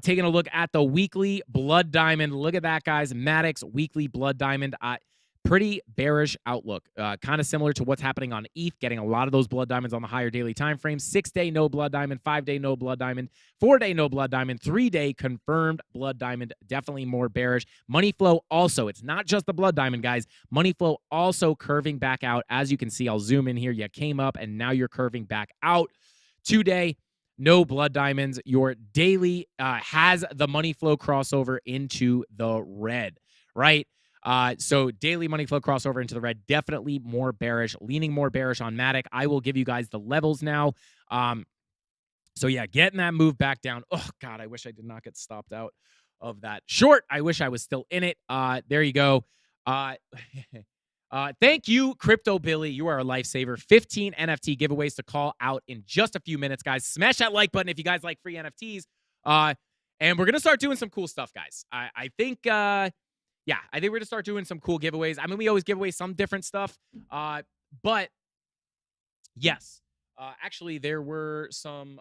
S2: taking a look at the weekly blood diamond. Look at that, guys. Matic's weekly blood diamond. Pretty bearish outlook. Kind of similar to what's happening on ETH, getting a lot of those blood diamonds on the higher daily time frame. 6-day no blood diamond, 5-day no blood diamond, 4-day no blood diamond, 3-day confirmed blood diamond. Definitely more bearish. Money flow also. It's not just the blood diamond, guys. Money flow also curving back out. As you can see, I'll zoom in here. You came up and now you're curving back out. 2-day no blood diamonds. Your daily has the money flow crossover into the red, right? So daily money flow crossover into the red, definitely more bearish, leaning more bearish on Matic. I will give you guys the levels now. So yeah, getting that move back down. Oh God, I wish I did not get stopped out of that short. I wish I was still in it. There you go. Thank you, Crypto Billy. You are a lifesaver. 15 NFT giveaways to call out in just a few minutes, guys. Smash that like button if you guys like free NFTs. And we're gonna start doing some cool stuff, guys. I think we're going to start doing some cool giveaways. I mean, we always give away some different stuff. But, yes. Actually, there were some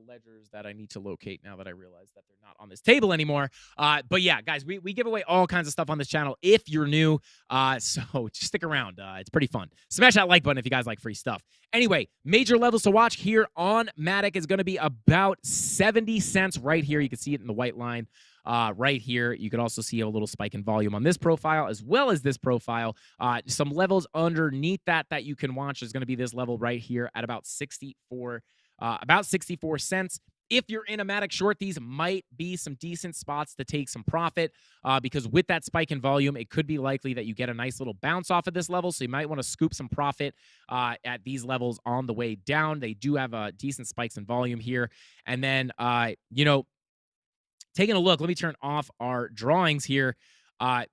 S2: ledgers that I need to locate now that I realize that they're not on this table anymore. But, yeah, guys, we give away all kinds of stuff on this channel if you're new. So just stick around. It's pretty fun. Smash that like button if you guys like free stuff. Anyway, major levels to watch here on Matic is going to be about 70 cents right here. You can see it in the white line. Right here. You can also see a little spike in volume on this profile as well as this profile. Some levels underneath that you can watch is going to be this level right here at about 64 cents. If you're in a Matic short, these might be some decent spots to take some profit because with that spike in volume, it could be likely that you get a nice little bounce off of this level. So you might want to scoop some profit at these levels on the way down. They do have decent spikes in volume here. And then, taking a look, let me turn off our drawings here.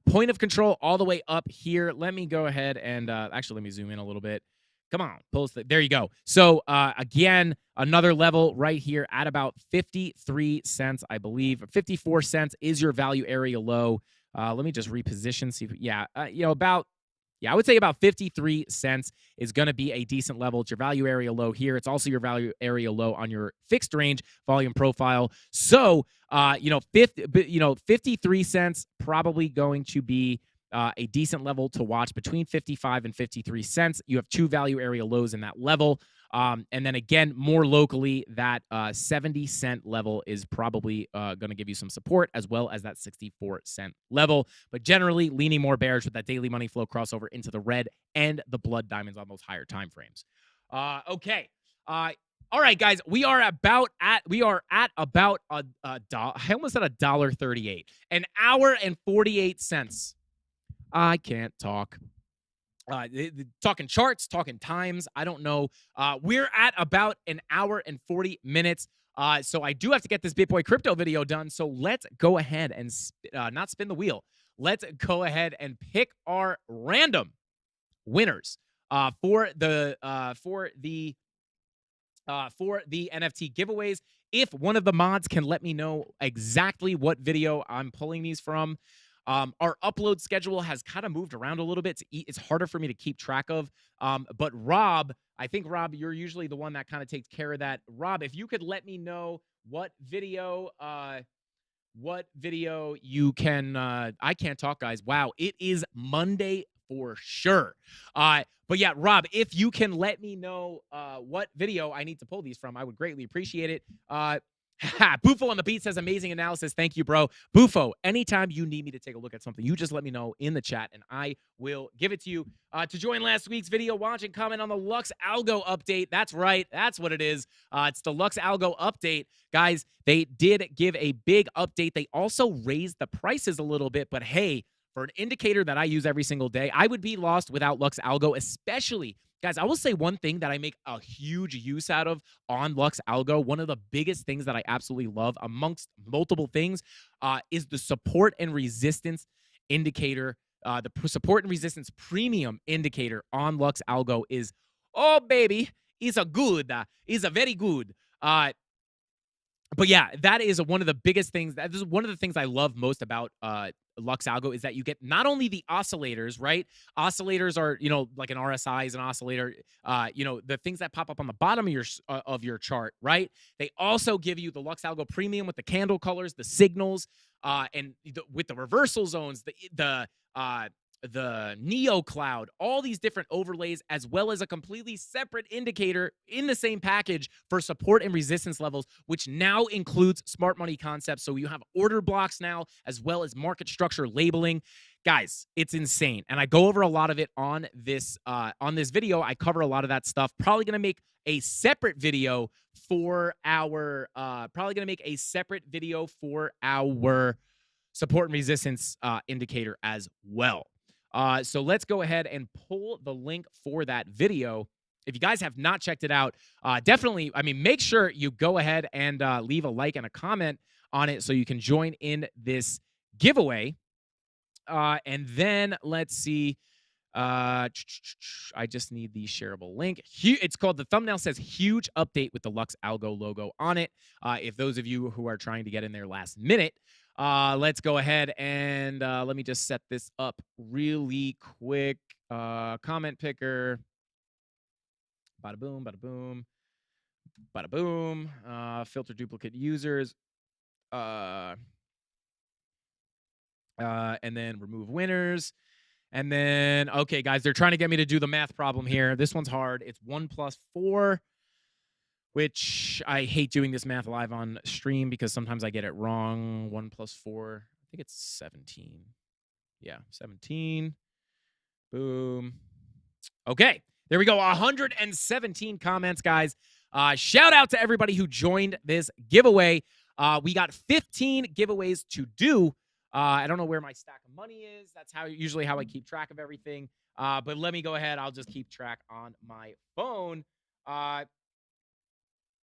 S2: Point of control all the way up here. Let me go ahead and actually let me zoom in a little bit. Come on, post it. There you go. So again, another level right here at about 53 cents, I believe. 54 cents is your value area low. Let me just reposition. See if I would say about 53 cents is going to be a decent level. It's your value area low here. It's also your value area low on your fixed range volume profile. So, 53 cents probably going to be a decent level to watch between 55 and 53 cents. You have two value area lows in that level. And then again, more locally, that 70-cent level is probably going to give you some support as well as that 64-cent level. But generally, leaning more bearish with that daily money flow crossover into the red and the blood diamonds on those higher time frames. Okay. All right, guys, we are at about a dollar. I almost said $1.38. An hour and 48 cents. I can't talk. Talking charts, talking times. I don't know. We're at about an hour and 40 minutes. So I do have to get this BitBoy crypto video done. So let's go ahead and not spin the wheel. Let's go ahead and pick our random winners for the NFT giveaways. If one of the mods can let me know exactly what video I'm pulling these from. Our upload schedule has kind of moved around a little bit. It's harder for me to keep track of. But Rob, I think, Rob, you're usually the one that kind of takes care of that. Rob, if you could let me know what video you can, I can't talk, guys. Wow, it is Monday for sure. But yeah, Rob, if you can let me know what video I need to pull these from, I would greatly appreciate it. Bufo on the beat says amazing analysis. Thank you, bro. Bufo, anytime you need me to take a look at something, you just let me know in the chat and I will give it to you. To join last week's video, watch and comment on the Lux Algo update. That's right. That's what it is. It's the Lux Algo update. Guys, they did give a big update. They also raised the prices a little bit, but hey, for an indicator that I use every single day, I would be lost without Lux Algo, especially Guys, I will say one thing that I make a huge use out of on Lux Algo. One of the biggest things that I absolutely love amongst multiple things is the support and resistance indicator. The support and resistance premium indicator on Lux Algo is, oh, baby, is a good. Is a very good. But yeah, that is one of the biggest things. That is one of the things I love most about Lux Algo is that you get not only the oscillators, right? Oscillators are, like an RSI is an oscillator. The things that pop up on the bottom of your chart, right? They also give you the Lux Algo Premium with the candle colors, the signals, and with the reversal zones, the Neo Cloud, all these different overlays, as well as a completely separate indicator in the same package for support and resistance levels, which now includes smart money concepts. So you have order blocks now, as well as market structure labeling. Guys, it's insane. And I go over a lot of it on this video. I cover a lot of that stuff. Probably going to make a separate video for our support and resistance indicator as well. So let's go ahead and pull the link for that video. If you guys have not checked it out, definitely, make sure you go ahead and leave a like and a comment on it so you can join in this giveaway. And then let's see. I just need the shareable link. It's called, the thumbnail says huge update with the Lux Algo logo on it. If those of you who are trying to get in there last minute, let's go ahead and let me just set this up really quick. Comment picker. Bada boom, bada boom, bada boom. Filter duplicate users. And then remove winners. And then, okay, guys, they're trying to get me to do the math problem here. This one's hard. It's 1 + 4, which I hate doing this math live on stream because sometimes I get it wrong. 1 + 4, I think it's 17. Yeah, 17. Boom. Okay, there we go. 117 comments, guys. Shout out to everybody who joined this giveaway. We got 15 giveaways to do. I don't know where my stack of money is. That's usually how I keep track of everything. But let me go ahead. I'll just keep track on my phone.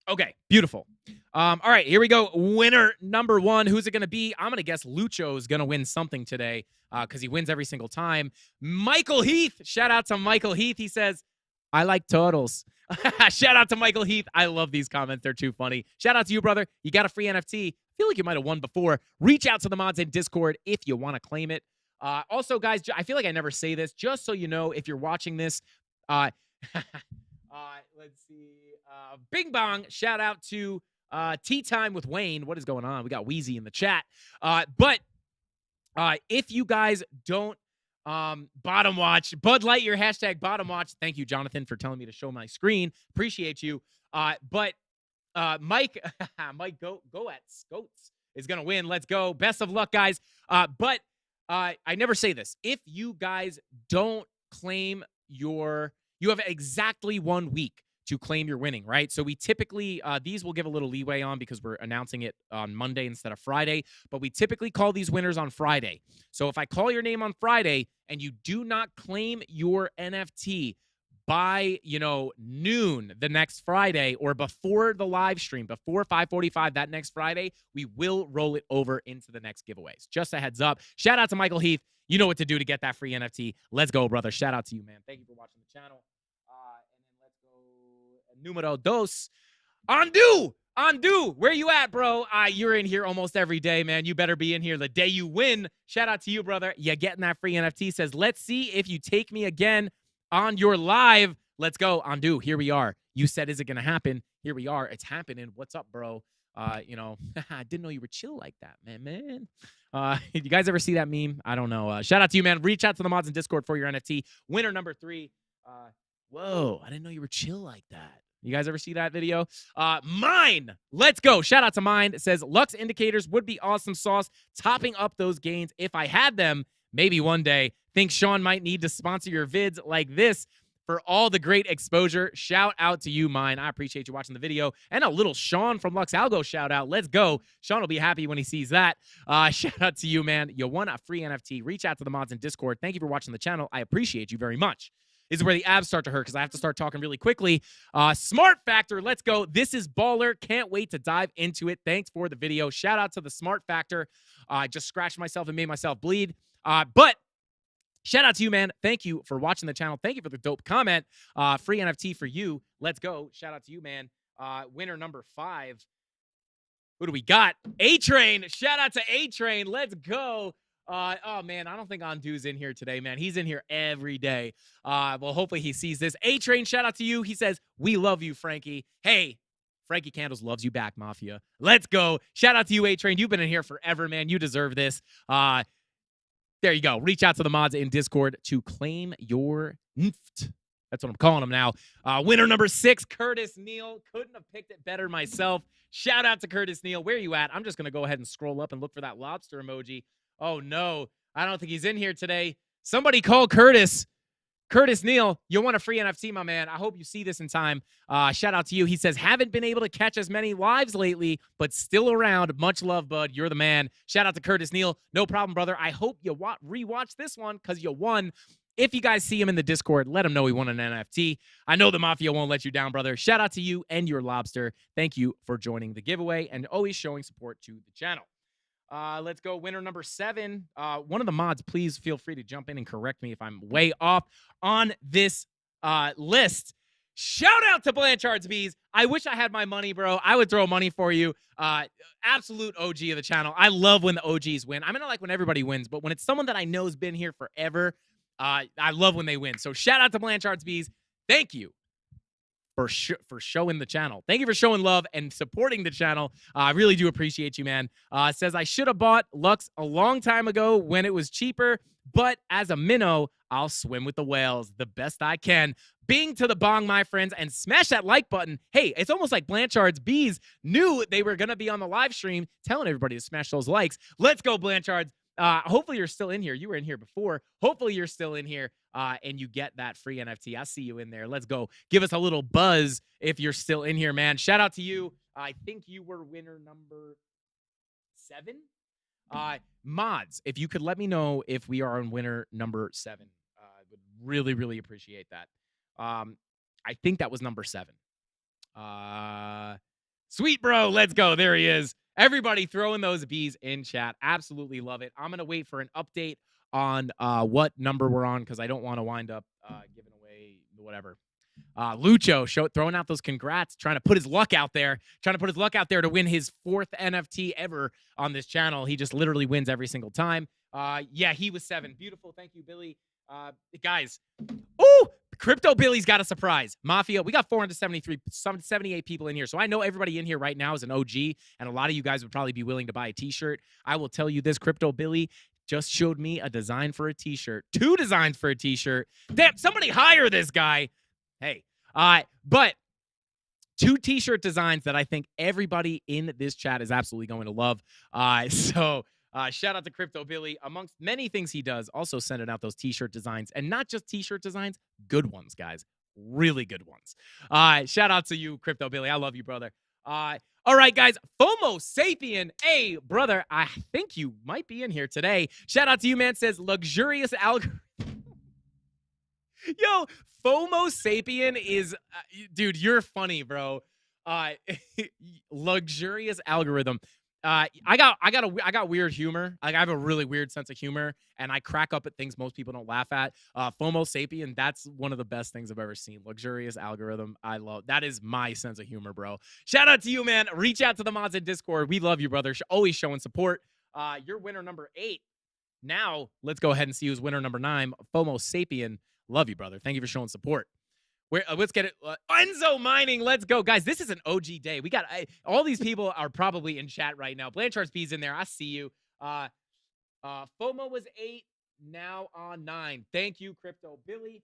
S2: Okay, beautiful. All right, here we go. Winner number 1. Who's it going to be? I'm going to guess Lucho is going to win something today because he wins every single time. Michael Heath. Shout out to Michael Heath. He says, I like turtles. Shout out to Michael Heath. I love these comments. They're too funny. Shout out to you, brother. You got a free NFT. I feel like you might have won before. Reach out to the mods in Discord if you want to claim it. Also, guys, I feel like I never say this. Just so you know, if you're watching this, let's see. Bing Bong. Shout out to Tea Time with Wayne. What is going on? We got Wheezy in the chat. But if you guys don't bottom watch, Bud Light, your hashtag bottom watch. Thank you, Jonathan, for telling me to show my screen. Appreciate you. But Mike Goetz is going to win. Let's go. Best of luck, guys. But I never say this. If you guys don't claim you have exactly 1 week to claim your winning, right? So we typically, these will give a little leeway on because we're announcing it on Monday instead of Friday, but we typically call these winners on Friday. So if I call your name on Friday and you do not claim your NFT by, noon the next Friday or before the live stream, before 5:45 that next Friday, we will roll it over into the next giveaways. Just a heads up. Shout out to Michael Heath. You know what to do to get that free NFT. Let's go, brother. Shout out to you, man. Thank you for watching the channel. Numero dos. Andu, where you at, bro? You're in here almost every day, man. You better be in here the day you win. Shout out to you, brother. You getting that free NFT. Says, let's see if you take me again on your live. Let's go, Andu. Here we are. You said, is it going to happen? Here we are. It's happening. What's up, bro? I didn't know you were chill like that, man. You guys ever see that meme? I don't know. Shout out to you, man. Reach out to the mods in Discord for your NFT. Winner number 3. Whoa, I didn't know you were chill like that. You guys ever see that video? Mine. Let's go. Shout out to Mine. It says, Lux indicators would be awesome sauce. Topping up those gains if I had them. Maybe one day. Think Sean might need to sponsor your vids like this for all the great exposure. Shout out to you, Mine. I appreciate you watching the video. And a little Sean from Lux Algo shout out. Let's go. Sean will be happy when he sees that. Shout out to you, man. You won a free NFT. Reach out to the mods in Discord. Thank you for watching the channel. I appreciate you very much. is where the abs start to hurt because I have to start talking really quickly. Smart Factor, let's go. This is baller. Can't wait to dive into it. Thanks for the video. Shout out to the Smart Factor. I just scratched myself and made myself bleed. But shout out to you, man. Thank you for watching the channel. Thank you for the dope comment. Free NFT for you. Let's go. Shout out to you, man. Winner number 5. Who do we got? A-Train. Shout out to A-Train. Let's go. Oh, man, I don't think Andu's in here today, man. He's in here every day. Well, hopefully he sees this. A-Train, shout out to you. He says, we love you, Frankie. Hey, Frankie Candles loves you back, Mafia. Let's go. Shout out to you, A-Train. You've been in here forever, man. You deserve this. There you go. Reach out to the mods in Discord to claim your NFT. That's what I'm calling him now. Winner number 6, Curtis Neal. Couldn't have picked it better myself. Shout out to Curtis Neal. Where are you at? I'm just going to go ahead and scroll up and look for that lobster emoji. Oh, no. I don't think he's in here today. Somebody call Curtis. Curtis Neal, you want a free NFT, my man. I hope you see this in time. Shout out to you. He says, haven't been able to catch as many lives lately, but still around. Much love, bud. You're the man. Shout out to Curtis Neal. No problem, brother. I hope you rewatch this one because you won. If you guys see him in the Discord, let him know he won an NFT. I know the Mafia won't let you down, brother. Shout out to you and your lobster. Thank you for joining the giveaway and always showing support to the channel. Let's go. Winner number 7. One of the mods, please feel free to jump in and correct me if I'm way off on this list. Shout out to Blanchard's Bees. I wish I had my money, bro. I would throw money for you. Absolute OG of the channel. I love when the OGs win. I mean, I like when everybody wins, but when it's someone that I know has been here forever, I love when they win. So shout out to Blanchard's Bees. Thank you for showing the channel. Thank you for showing love and supporting the channel. I really do appreciate you, man. Says, I should have bought Lux a long time ago when it was cheaper, but as a minnow, I'll swim with the whales the best I can. Bing to the bong, my friends, and smash that like button. Hey, it's almost like Blanchard's Bees knew they were going to be on the live stream, telling everybody to smash those likes. Let's go, Blanchard's. Hopefully you're still in here. You were in here before. Hopefully you're still in here and you get that free NFT. I see you in there. Let's go. Give us a little buzz if you're still in here, man. Shout out to you. I think you were winner number 7. Mods, if you could let me know if we are on winner number 7. I would really, really appreciate that. I think that was number 7. Sweet, bro. Let's go. There he is. Everybody throwing those bees in chat. Absolutely love it. I'm going to wait for an update on what number we're on because I don't want to wind up giving away whatever. Lucho throwing out those congrats, trying to put his luck out there, to win his 4th NFT ever on this channel. He just literally wins every single time. Yeah, he was 7. Beautiful. Thank you, Billy. Guys. Ooh! Crypto Billy's got a surprise. Mafia, we got 78 people in here. So I know everybody in here right now is an OG, and a lot of you guys would probably be willing to buy a t-shirt. I will tell you this, Crypto Billy just showed me a design for a t-shirt. 2 designs for a t-shirt. Damn, somebody hire this guy. Hey, but 2 t-shirt designs that I think everybody in this chat is absolutely going to love. Shout out to Crypto Billy. Amongst many things he does, also sending out those t-shirt designs. And not just t-shirt designs, good ones, guys. Really good ones. Shout out to you, Crypto Billy. I love you, brother. All right, guys. FOMO Sapien. Hey, brother, I think you might be in here today. Shout out to you, man. Says, luxurious algorithm. Yo, FOMO Sapien is... dude, you're funny, bro. Luxurious algorithm. I got weird humor. Like, I have a really weird sense of humor, and I crack up at things most people don't laugh at. FOMO Sapien, that's one of the best things I've ever seen. Luxurious algorithm. I love that. Is my sense of humor, bro. Shout out to you, man. Reach out to the mods in Discord. We love you, brother. Always showing support. You're winner number 8. Now, let's go ahead and see who's winner number 9. FOMO Sapien. Love you, brother. Thank you for showing support. Let's get it. Enzo Mining, let's go. Guys, this is an OG day. We got all these people are probably in chat right now. Blanchard's B's in there. I see you. FOMO was 8, now on 9. Thank you, Crypto Billy.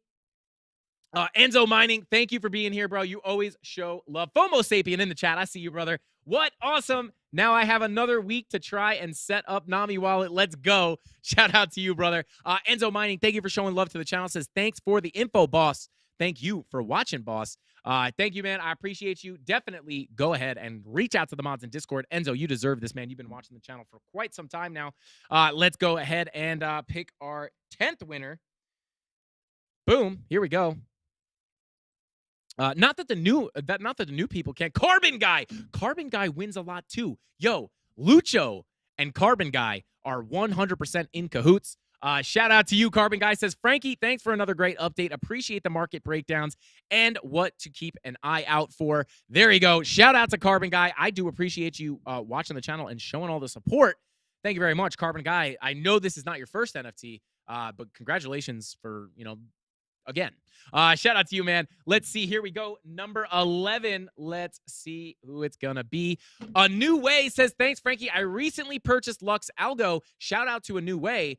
S2: Enzo Mining, thank you for being here, bro. You always show love. FOMO Sapien in the chat. I see you, brother. What awesome. Now I have another week to try and set up Nami Wallet. Let's go. Shout out to you, brother. Enzo Mining, thank you for showing love to the channel. Says, thanks for the info, boss. Thank you for watching, boss. Thank you, man. I appreciate you. Definitely go ahead and reach out to the mods in Discord. Enzo, you deserve this, man. You've been watching the channel for quite some time now. Let's go ahead and pick our 10th winner. Boom. Here we go. Not that the new people can't. Carbon Guy wins a lot too. Yo, Lucho and Carbon Guy are 100% in cahoots. Shout out to you, Carbon Guy. Says, Frankie, thanks for another great update. Appreciate the market breakdowns and what to keep an eye out for. There you go. Shout out to Carbon Guy. I do appreciate you watching the channel and showing all the support. Thank you very much, Carbon Guy. I know this is not your first NFT, but congratulations for, again. Shout out to you, man. Let's see. Here we go. Number 11. Let's see who it's going to be. A New Way says, thanks, Frankie. I recently purchased Lux Algo. Shout out to A New Way.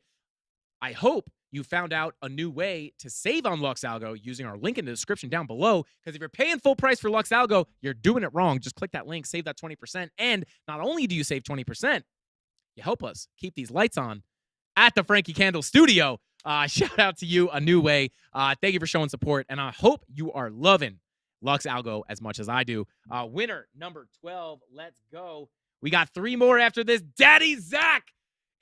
S2: I hope you found out a new way to save on Lux Algo using our link in the description down below. Because if you're paying full price for Lux Algo, you're doing it wrong. Just click that link, save that 20%. And not only do you save 20%, you help us keep these lights on at the Frankie Candle Studio. Shout out to you, A New Way. Thank you for showing support. And I hope you are loving Lux Algo as much as I do. Winner number 12. Let's go. We got 3 more after this. Daddy Zach.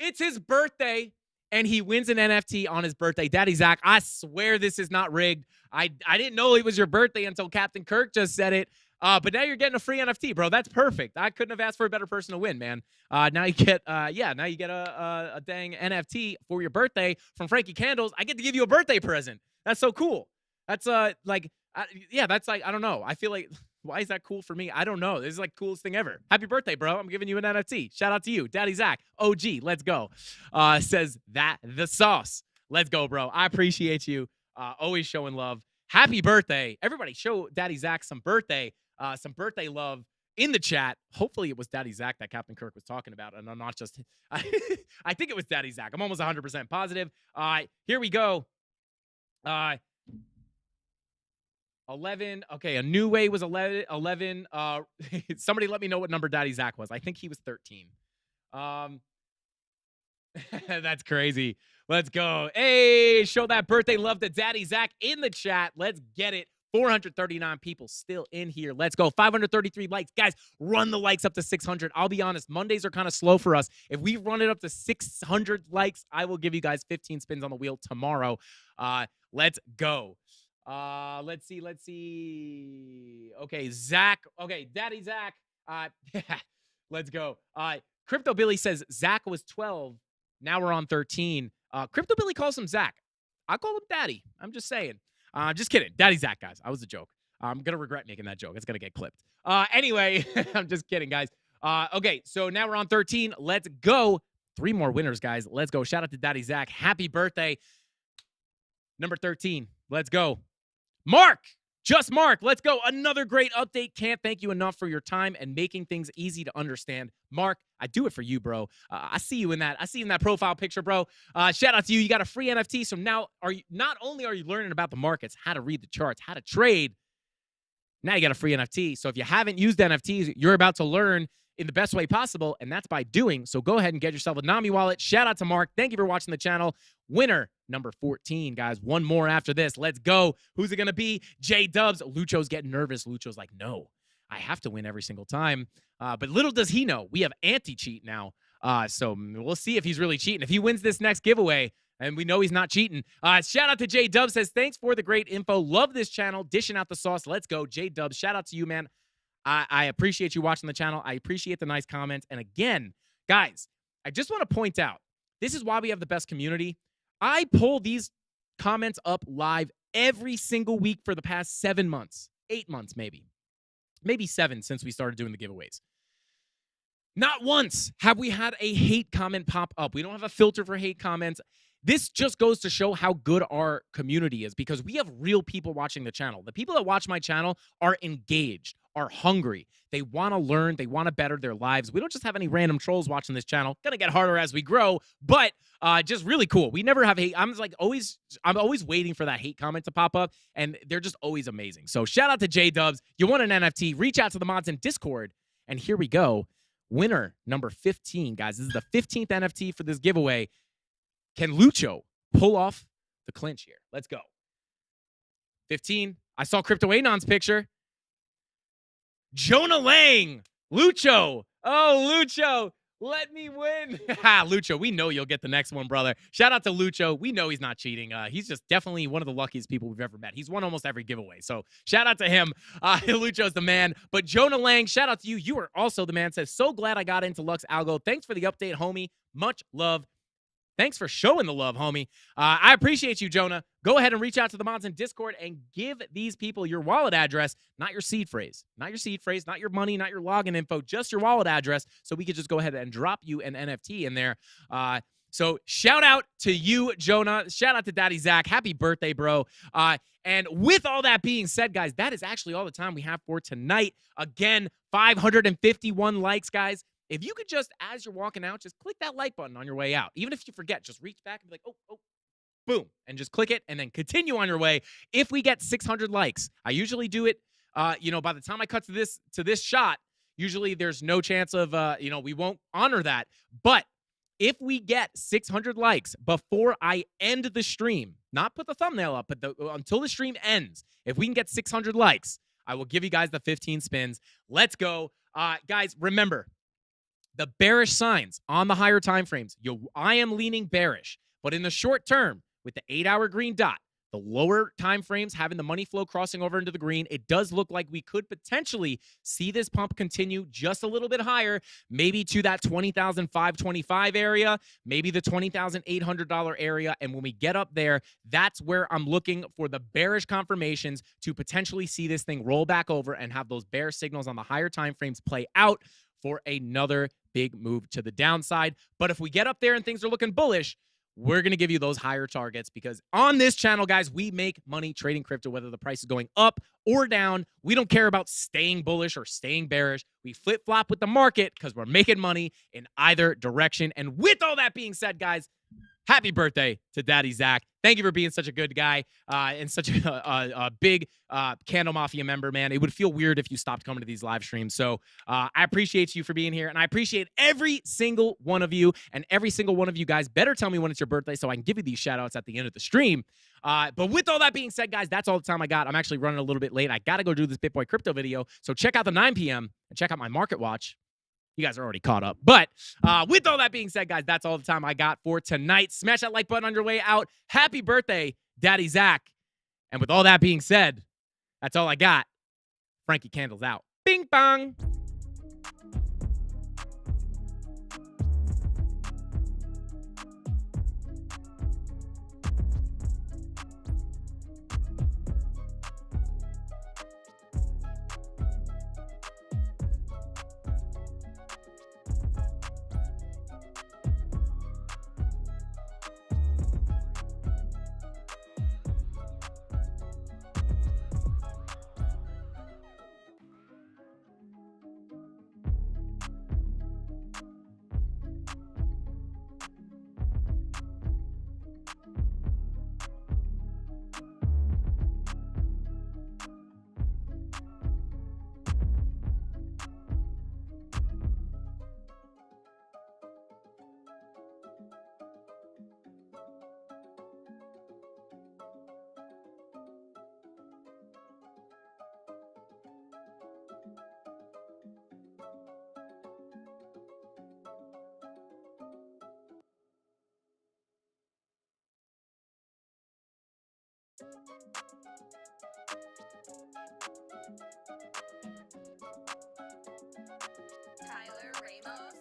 S2: It's his birthday. And he wins an NFT on his birthday. Daddy Zach, I swear this is not rigged. I didn't know it was your birthday until Captain Kirk just said it. But now you're getting a free NFT, bro. That's perfect. I couldn't have asked for a better person to win, man. Now you get a dang NFT for your birthday from Frankie Candles. I get to give you a birthday present. That's so cool. That's that's like, I don't know. I feel like, why is that cool for me? I don't know. This is like coolest thing ever. Happy birthday, bro. I'm giving you an NFT. Shout out to you. Daddy Zach, OG, let's go. Says that the sauce. Let's go, bro. I appreciate you. Always showing love. Happy birthday. Everybody show Daddy Zach some birthday love in the chat. Hopefully it was Daddy Zach that Captain Kirk was talking about, and I'm not just, I think it was Daddy Zach. I'm almost 100% positive. Here we go. 11. Okay, A New Way was 11. Somebody let me know what number Daddy Zach was. I think he was 13. That's crazy. Let's go. Hey, show that birthday love to Daddy Zach in the chat. Let's get it. 439 people still in here. Let's go. 533 likes. Guys, run the likes up to 600. I'll be honest, Mondays are kind of slow for us. If we run it up to 600 likes, I will give you guys 15 spins on the wheel tomorrow. Let's go. Let's see. Okay, Zach. Okay, Daddy Zach. Let's go. Crypto Billy says Zach was 12. Now we're on 13. Crypto Billy calls him Zach. I call him Daddy. I'm just saying. Just kidding. Daddy Zach, guys. I was a joke. I'm going to regret making that joke. It's going to get clipped. Anyway, I'm just kidding, guys. Okay, so now we're on 13. Let's go. 3 more winners, guys. Let's go. Shout out to Daddy Zach. Happy birthday. Number 13. Let's go. Mark. Just Mark. Let's go. Another great update. Can't thank you enough for your time and making things easy to understand. Mark, I do it for you, bro. I see you in that. I see you in that profile picture, bro. Shout out to you. You got a free NFT. So now not only are you learning about the markets, how to read the charts, how to trade, now you got a free NFT. So if you haven't used NFTs, you're about to learn in the best way possible, and that's by doing. So go ahead and get yourself a Nami wallet. Shout out to Mark. Thank you for watching the channel. Winner number 14, guys. 1 more after this. Let's go. Who's it going to be? J-Dubs. Lucho's getting nervous. Lucho's like, no, I have to win every single time. But little does he know, we have anti-cheat now. So we'll see if he's really cheating. If he wins this next giveaway, and we know he's not cheating. Shout out to J-Dubs. Says, thanks for the great info. Love this channel. Dishing out the sauce. Let's go. J-Dubs. Shout out to you, man. I appreciate you watching the channel. I appreciate the nice comments. And again, guys, I just want to point out, this is why we have the best community. I pull these comments up live every single week for the past 7 months, 8 months, maybe 7 since we started doing the giveaways. Not once have we had a hate comment pop up. We don't have a filter for hate comments. This just goes to show how good our community is because we have real people watching the channel. The people that watch my channel are engaged, are hungry. They want to learn. They want to better their lives. We don't just have any random trolls watching this channel. Gonna get harder as we grow, but just really cool. We never have hate. I'm always waiting for that hate comment to pop up, and they're just always amazing. So shout out to J-Dubs. You won an NFT. Reach out to the mods in Discord, and here we go. Winner number 15, guys. This is the 15th NFT for this giveaway. Can Lucho pull off the clinch here? Let's go. 15. I saw Crypto Anon's picture. Jonah Lang. Lucho. Oh, Lucho. Let me win. Lucho, we know you'll get the next one, brother. Shout out to Lucho. We know he's not cheating. He's just definitely one of the luckiest people we've ever met. He's won almost every giveaway. So shout out to him. Lucho's the man. But Jonah Lang, shout out to you. You are also the man. Says, so glad I got into Lux Algo. Thanks for the update, homie. Much love. Thanks for showing the love, homie. I appreciate you, Jonah. Go ahead and reach out to the mods in Discord and give these people your wallet address, not your seed phrase. Not your seed phrase, not your money, not your login info, just your wallet address, so we could just go ahead and drop you an NFT in there. So shout out to you, Jonah. Shout out to Daddy Zach. Happy birthday, bro. And with all that being said, guys, that is actually all the time we have for tonight. Again, 551 likes, guys. If you could just, as you're walking out, just click that like button on your way out. Even if you forget, just reach back and be like, oh, boom, and just click it and then continue on your way. If we get 600 likes, I usually do it, by the time I cut to this shot, usually there's no chance of, we won't honor that. But if we get 600 likes before I end the stream, not put the thumbnail up, but until the stream ends, if we can get 600 likes, I will give you guys the 15 spins. Let's go. Guys, remember, the bearish signs on the higher time frames, I am leaning bearish. But in the short term, with the 8-hour green dot, the lower time frames having the money flow crossing over into the green, it does look like we could potentially see this pump continue just a little bit higher, maybe to that $20,525 area, maybe the $20,800 area. And when we get up there, that's where I'm looking for the bearish confirmations to potentially see this thing roll back over and have those bear signals on the higher time frames play out for another big move to the downside. But if we get up there and things are looking bullish, we're going to give you those higher targets, because on this channel, guys, we make money trading crypto, whether the price is going up or down. We don't care about staying bullish or staying bearish. We flip-flop with the market because we're making money in either direction. And with all that being said, guys, happy birthday to Daddy Zach. Thank you for being such a good guy and such a big CandleMafia member, man. It would feel weird if you stopped coming to these live streams. So I appreciate you for being here, and I appreciate every single one of you, and every single one of you guys better tell me when it's your birthday so I can give you these shout-outs at the end of the stream. But with all that being said, guys, that's all the time I got. I'm actually running a little bit late. I got to go do this BitBoy crypto video. So check out the 9 p.m. and check out my market watch. You guys are already caught up. But with all that being said, guys, that's all the time I got for tonight. Smash that like button on your way out. Happy birthday, Daddy Zach. And with all that being said, that's all I got. Frankie Candles out. Bing bong.
S3: Tyler Ramos.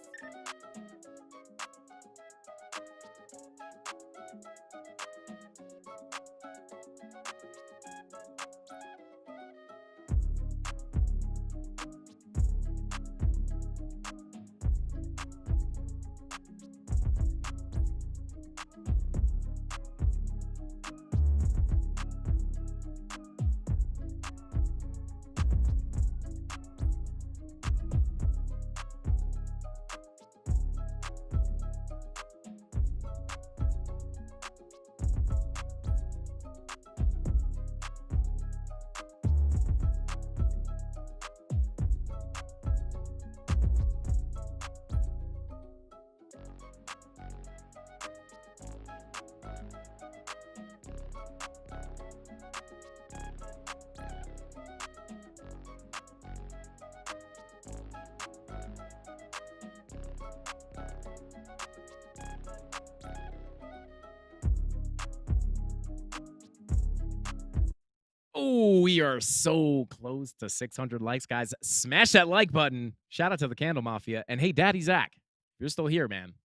S2: we are so close to 600 likes, guys. Smash that like button. Shout out to the Candle Mafia. And hey, Daddy Zach, if you're still here, man,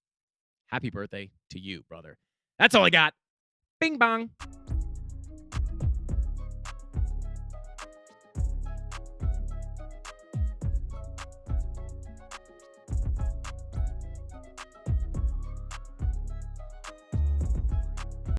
S2: happy birthday to you, brother. That's all I got. Bing bong.